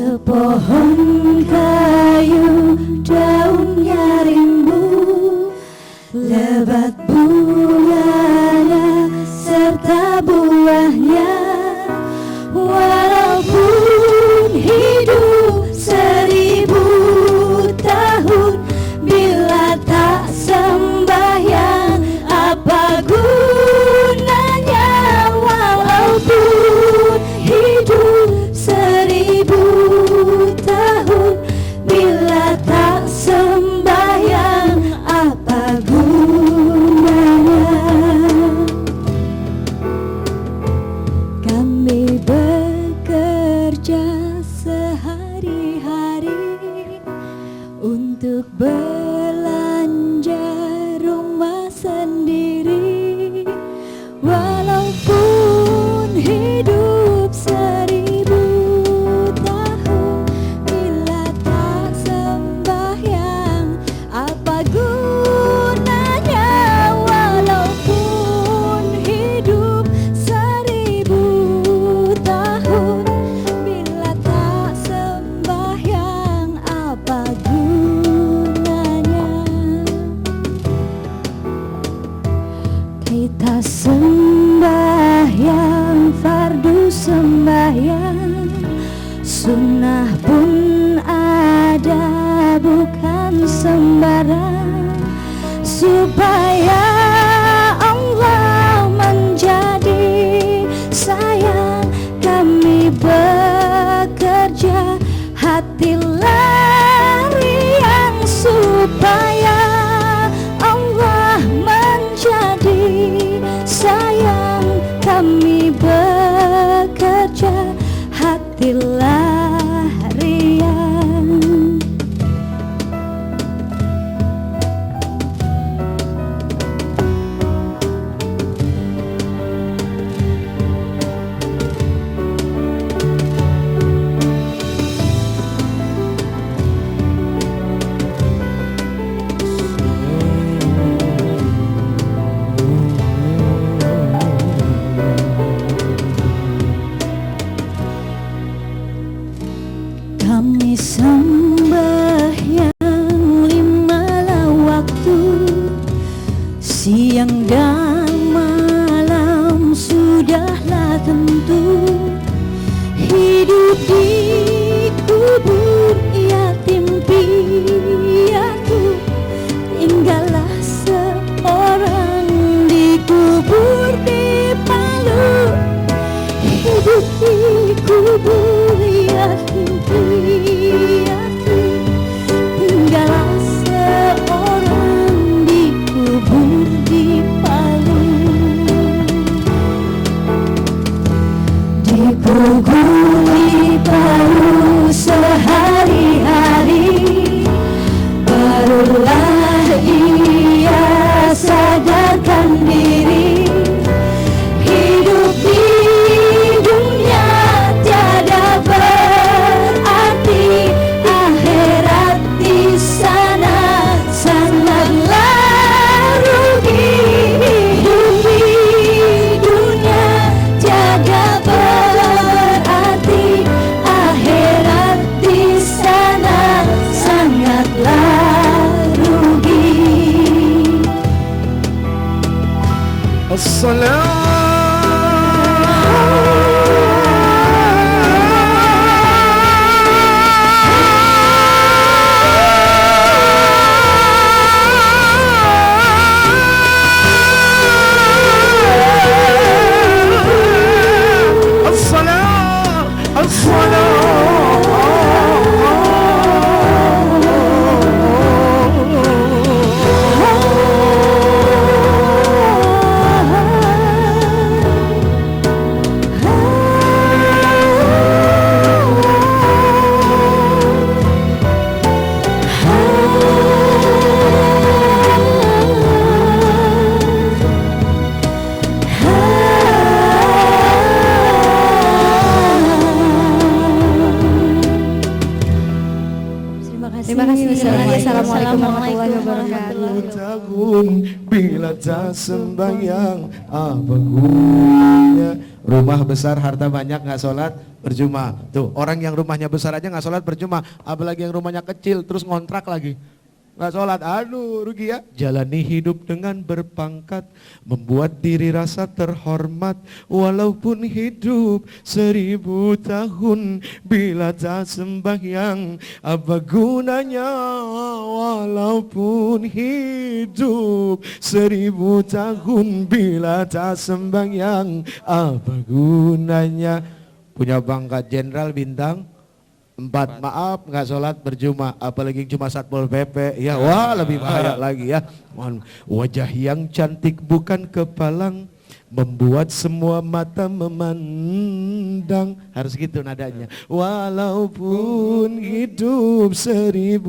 Sepohon kayu daunnya rimbuh, lebat bunganya serta buahnya. Walaupun hidup 1000 tahun, bila tak sembahyang apa gunanya? Walaupun hidup 1000 tahun, bila tak sembahyang apa gunanya? Kami bekerja sehari-hari untuk belanja Sunnah pun ada bukan sembarang, supaya Allah menjadi sayang. Kami bekerja hati larian, supaya Allah menjadi sayang. Kami bekerja hati larian. Kami sembahyang 5 waktu, siang dan malam sudahlah tentu. Hidup di kubur yatim piatu, tinggallah seorang dikubur di Palu. Hidup di kubur yatim piatu, tinggallah seorang dikubur di Palu. Dikubur di Palu sehari-hari, barulah ia sadarkan diri. Hidup di dunia tiada berarti, akhirat di sana sangatlah rugi. Hidup di dunia tiada berarti, akhirat di sana sangatlah rugi. Terima kasih. Assalamualaikum warahmatullahi wabarakatuh. Tahun bila tak sembahyang apa gunanya. Rumah besar harta banyak nggak sholat percuma. Tuh orang yang rumahnya besar aja nggak sholat percuma, apalagi yang rumahnya kecil terus ngontrak lagi nggak sholat, aduh rugi ya. Jalani hidup dengan berpangkat, membuat diri rasa terhormat. Walaupun hidup 1000 tahun, bila tak sembahyang apa gunanya. Walaupun hidup 1000 tahun, bila tak sembahyang apa gunanya. Punya pangkat jenderal bintang 4, maaf nggak sholat berjuma, apalagi cuma satpol PP ya, wah lebih bahaya lagi ya. Wajah yang cantik bukan kepalang, membuat semua mata memandang, harus gitu nadanya. Walaupun hidup 1000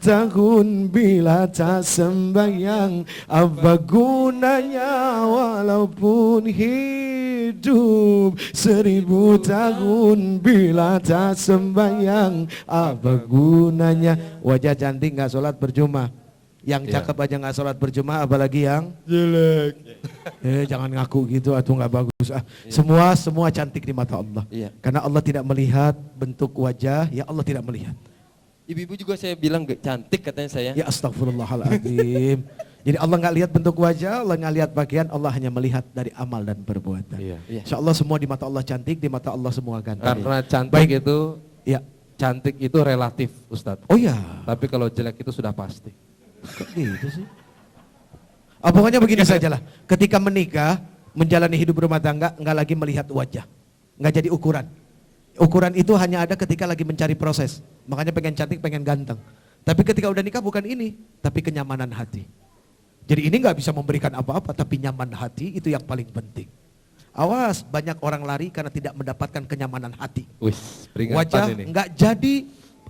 tahun, bila tak sembahyang apa gunanya. Walaupun hidup 1000 tahun, bila tak sembahyang apa gunanya. Wajah cantik nggak sholat percuma, yang cakep aja nggak sholat berjemaah, apalagi yang jelek. Jangan ngaku gitu, atau nggak bagus. Semua cantik di mata Allah. Karena Allah tidak melihat bentuk wajah, ya Allah tidak melihat. Ibu-ibu juga saya bilang cantik katanya saya. Ya astagfirullahaladzim. Jadi Allah nggak lihat bentuk wajah, Allah nggak lihat pakaian, Allah hanya melihat dari amal dan perbuatan. Insya Allah semua di mata Allah cantik, di mata Allah semua ganteng. Karena cantik itu Ya. Cantik itu relatif, Ustadz. Oh ya. Tapi kalau jelek itu sudah pasti. Kok gitu sih? Oh, pokoknya begini sajalah. Ketika menikah, menjalani hidup rumah tangga, nggak lagi melihat wajah, nggak jadi ukuran. Ukuran itu hanya ada ketika lagi mencari proses. Makanya pengen cantik, pengen ganteng. Tapi ketika udah nikah bukan ini, tapi kenyamanan hati. Jadi ini nggak bisa memberikan apa-apa, tapi nyaman hati itu yang paling penting. Awas, banyak orang lari karena tidak mendapatkan kenyamanan hati. Wis, peringatan Wajah ini. nggak jadi,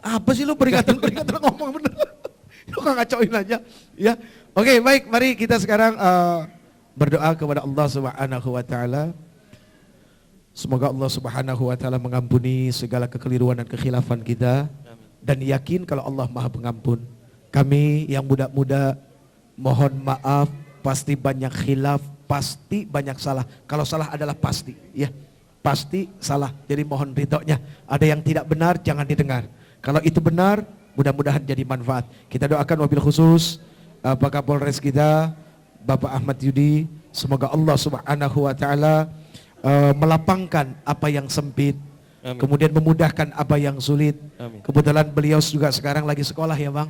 apa sih lu peringatan ngomong bener. Lu nggak ngacoin aja, ya. Oke, baik, mari kita sekarang berdoa kepada Allah Subhanahu wa taala. Semoga Allah Subhanahu wa taala mengampuni segala kekeliruan dan kekhilafan kita. Dan yakin kalau Allah Maha Pengampun. Kami yang muda-muda mohon maaf, pasti banyak khilaf, pasti banyak salah. Kalau salah adalah pasti, ya. Pasti salah. Jadi mohon ridhonya. Ada yang tidak benar jangan didengar. Kalau itu benar, mudah-mudahan jadi manfaat. Kita doakan wabil khusus Pak Kapolres kita, Bapak Ahmad Yudi, semoga Allah Subhanahu wa taala melapangkan apa yang sempit. Amin. Kemudian memudahkan apa yang sulit. Amin. Kebetulan beliau juga sekarang lagi sekolah ya Bang.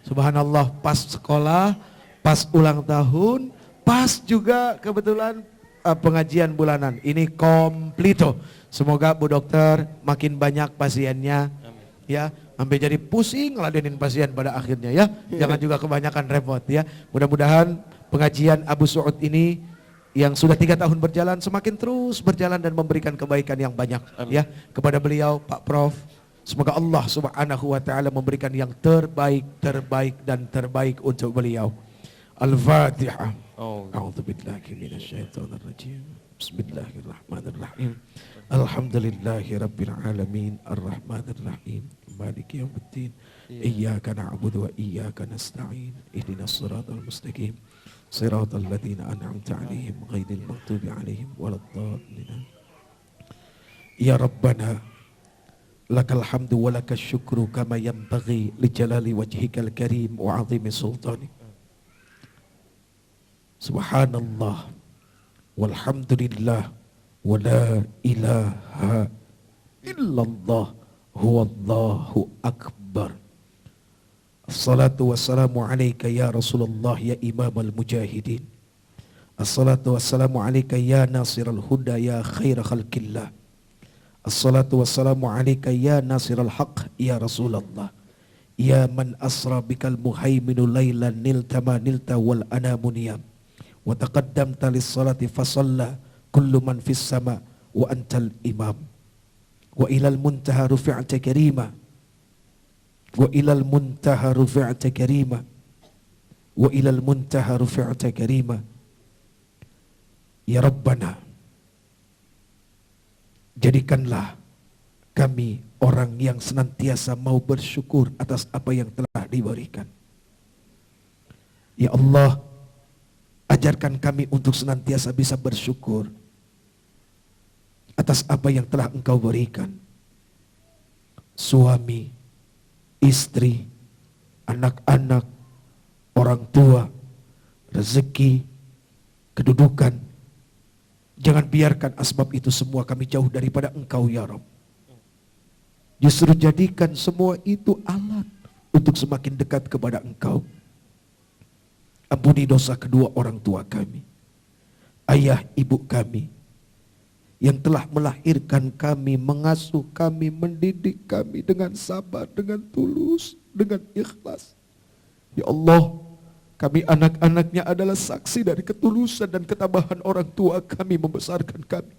Subhanallah, pas sekolah, pas ulang tahun, pas juga kebetulan pengajian bulanan. Ini komplito. Semoga Bu Dokter makin banyak pasiennya. Amin. Ya, sampai jadi pusing ngeladenin pasien pada akhirnya ya. Jangan juga kebanyakan repot ya. Mudah-mudahan pengajian Abu Su'ud ini yang sudah 3 tahun berjalan semakin terus berjalan dan memberikan kebaikan yang banyak. Amin. Ya, kepada beliau Pak Prof, semoga Allah Subhanahu wa taala memberikan yang terbaik dan terbaik untuk beliau. Al-Fatihah. Oh. A'udzu billahi minasyaitonir rajim. Bismillahirrahmanirrahim. Alhamdulillahi rabbil alamin, arrahmanir rahim, maliki yaumiddin. Iyyaka na'budu wa iyyaka nasta'in. Ihdinas siratal mustaqim. Siratal ladzina an'amta 'alaihim ghairil maghdubi 'alaihim waladdallin. Ya Rabbana, lakal hamdu wa lakas syukru kama yanbaghi li jalali wajhikal karim wa 'azimi sultanik. Subhanallah walhamdulillah wa la ilaha illallah huwallahu akbar. Assalatu wassalamu alaika ya Rasulullah ya imam al-mujahidin. Assalatu wassalamu alaika ya nasiral huda ya khaira khalqillah. Assalatu wassalamu alaika ya nasiral haq ya Rasulullah. Ya man asra bikal muhaiminu laylan nilta ma nilta wal anamu niyam. Wa taqaddamta lis-salati fasalla kullu man fis sama wa antal imam. Wa ilal muntaha rufi'ata karima. Wa ilal muntaha rufi'ata karima. Wa ilal muntaha rufi'ata karima. Ya Rabbana, jadikanlah kami orang yang senantiasa mau bersyukur atas apa yang telah diberikan. Ya Allah, ajarkan kami untuk senantiasa bisa bersyukur atas apa yang telah Engkau berikan. Suami, istri, anak-anak, orang tua, rezeki, kedudukan. Jangan biarkan asbab itu semua kami jauh daripada Engkau ya Rabb. Justru jadikan semua itu alat untuk semakin dekat kepada Engkau. Ampuni dosa kedua orang tua kami, ayah ibu kami, yang telah melahirkan kami, mengasuh kami, mendidik kami dengan sabar, dengan tulus, dengan ikhlas. Ya Allah, kami anak-anaknya adalah saksi dari ketulusan dan ketabahan orang tua kami membesarkan kami.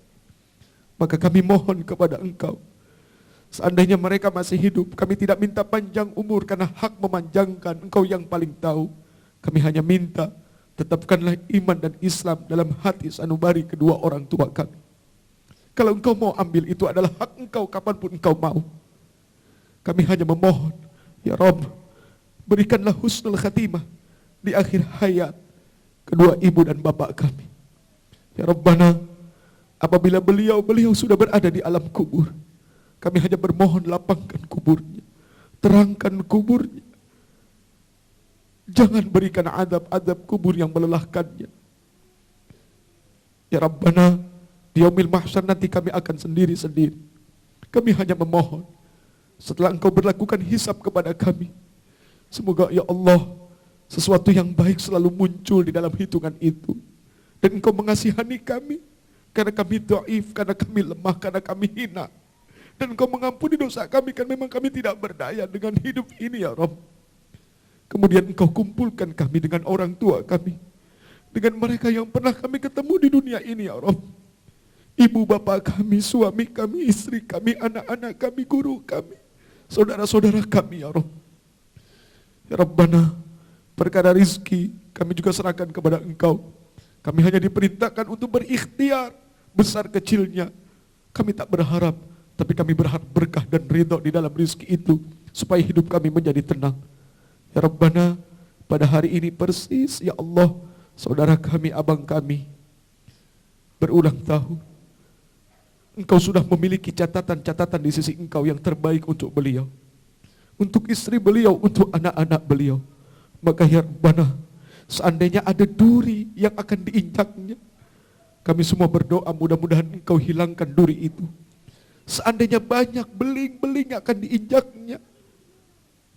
Maka kami mohon kepada Engkau, seandainya mereka masih hidup, kami tidak minta panjang umur karena hak memanjangkan, Engkau yang paling tahu. Kami hanya minta, tetapkanlah iman dan Islam dalam hati sanubari kedua orang tua kami. Kalau Engkau mau ambil, itu adalah hak Engkau kapanpun Engkau mau. Kami hanya memohon, ya Rabb, berikanlah husnul khatimah di akhir hayat kedua ibu dan bapak kami. Ya Rabbana, apabila beliau sudah berada di alam kubur, kami hanya bermohon lapangkan kuburnya, terangkan kuburnya. Jangan berikan adab-adab kubur yang melelahkannya. Ya Rabbana, di yaumil mahsyar nanti kami akan sendiri-sendiri. Kami hanya memohon, setelah Engkau berlakukan hisab kepada kami, semoga ya Allah, sesuatu yang baik selalu muncul di dalam hitungan itu. Dan Engkau mengasihani kami, karena kami dhaif, karena kami lemah, karena kami hina. Dan Engkau mengampuni dosa kami, kan memang kami tidak berdaya dengan hidup ini ya Rabb. Kemudian Engkau kumpulkan kami dengan orang tua kami, dengan mereka yang pernah kami ketemu di dunia ini ya Rabb. Ibu bapak kami, suami kami, istri kami, anak-anak kami, guru kami, saudara-saudara kami ya Rabb. Ya Rabbana, perkara rizki kami juga serahkan kepada Engkau. Kami hanya diperintahkan untuk berikhtiar, besar kecilnya. Kami tak berharap, tapi kami berharap berkah dan ridho di dalam rizki itu, supaya hidup kami menjadi tenang. Ya Rabbana, pada hari ini persis ya Allah, saudara kami, abang kami berulang tahun. Engkau sudah memiliki catatan-catatan di sisi Engkau yang terbaik untuk beliau, untuk istri beliau, untuk anak-anak beliau. Maka ya Rabbana, seandainya ada duri yang akan diinjaknya, kami semua berdoa mudah-mudahan Engkau hilangkan duri itu. Seandainya banyak beling-beling yang akan diinjaknya,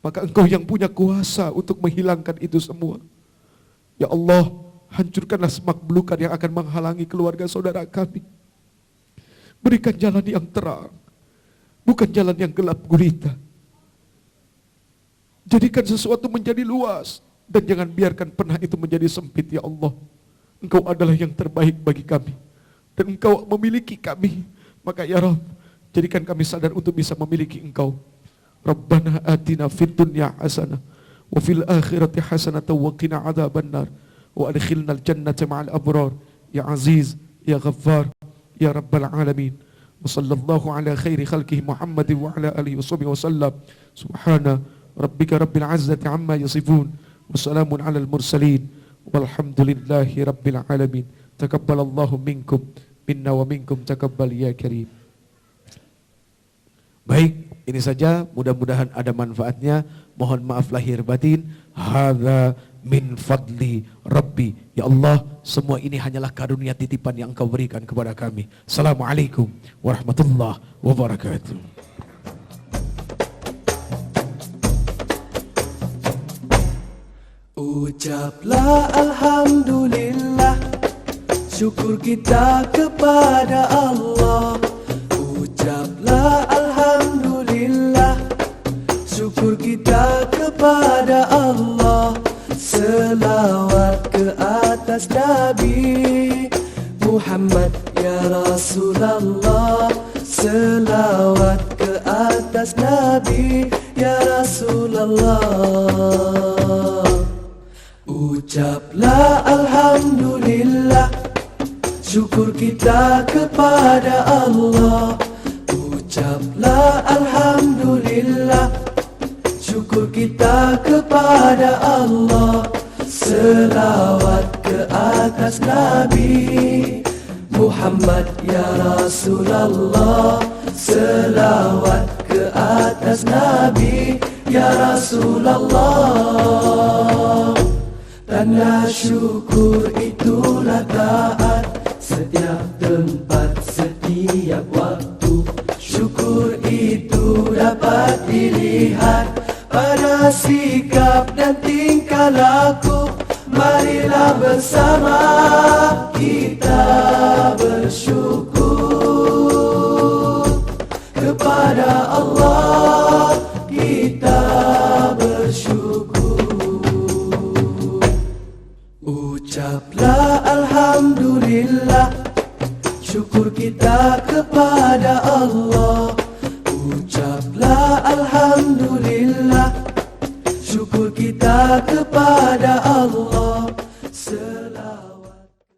maka Engkau yang punya kuasa untuk menghilangkan itu semua. Ya Allah, hancurkanlah semak belukar yang akan menghalangi keluarga saudara kami. Berikan jalan yang terang, bukan jalan yang gelap gulita. Jadikan sesuatu menjadi luas, dan jangan biarkan pernah itu menjadi sempit ya Allah. Engkau adalah yang terbaik bagi kami, dan Engkau memiliki kami. Maka ya Rabb, jadikan kami sadar untuk bisa memiliki Engkau. Rabbana atina fid dunya hasanah, wa fil akhirati hasanah, wa qina adzabannar, wa adkhilnal jannata ma'al abrar, ya Aziz, ya Ghaffar, ya Rabbal Alamin. Wa sallallahu ala khairi khalqihi Muhammadin wa ala alihi wa sahbihi wa sallam. Subhana rabbika rabbil izzati amma yasifun, wa salamun alal mursalin, walhamdulillahi rabbil alamin. Takabbalallahu minkum, minna wa minkum takabbal ya karim. Baik, ini saja, mudah-mudahan ada manfaatnya. Mohon maaf lahir batin. Hadza min fadli Rabbi. Ya Allah, semua ini hanyalah karunia titipan yang Engkau berikan kepada kami. Assalamualaikum warahmatullahi wabarakatuh. Ucaplah alhamdulillah, syukur kita kepada Allah. Ucaplah alhamdulillah, syukur kita kepada Allah. Selawat ke atas Nabi Muhammad ya Rasulullah. Selawat ke atas Nabi ya Rasulullah. Ucaplah alhamdulillah, syukur kita kepada Allah. Ucaplah alhamdulillah, syukur kita kepada Allah. Selawat ke atas Nabi Muhammad ya Rasulullah. Selawat ke atas Nabi ya Rasulullah. Tanda syukur itulah taat, setiap tempat, setiap waktu. Syukur itu dapat dilihat pada sikap dan tingkah laku. Marilah bersama kita bersyukur kepada Allah. Kita bersyukur. Ucaplah alhamdulillah, syukur kita kepada Allah. Ucaplah alhamdulillah, syukur kita kepada Allah.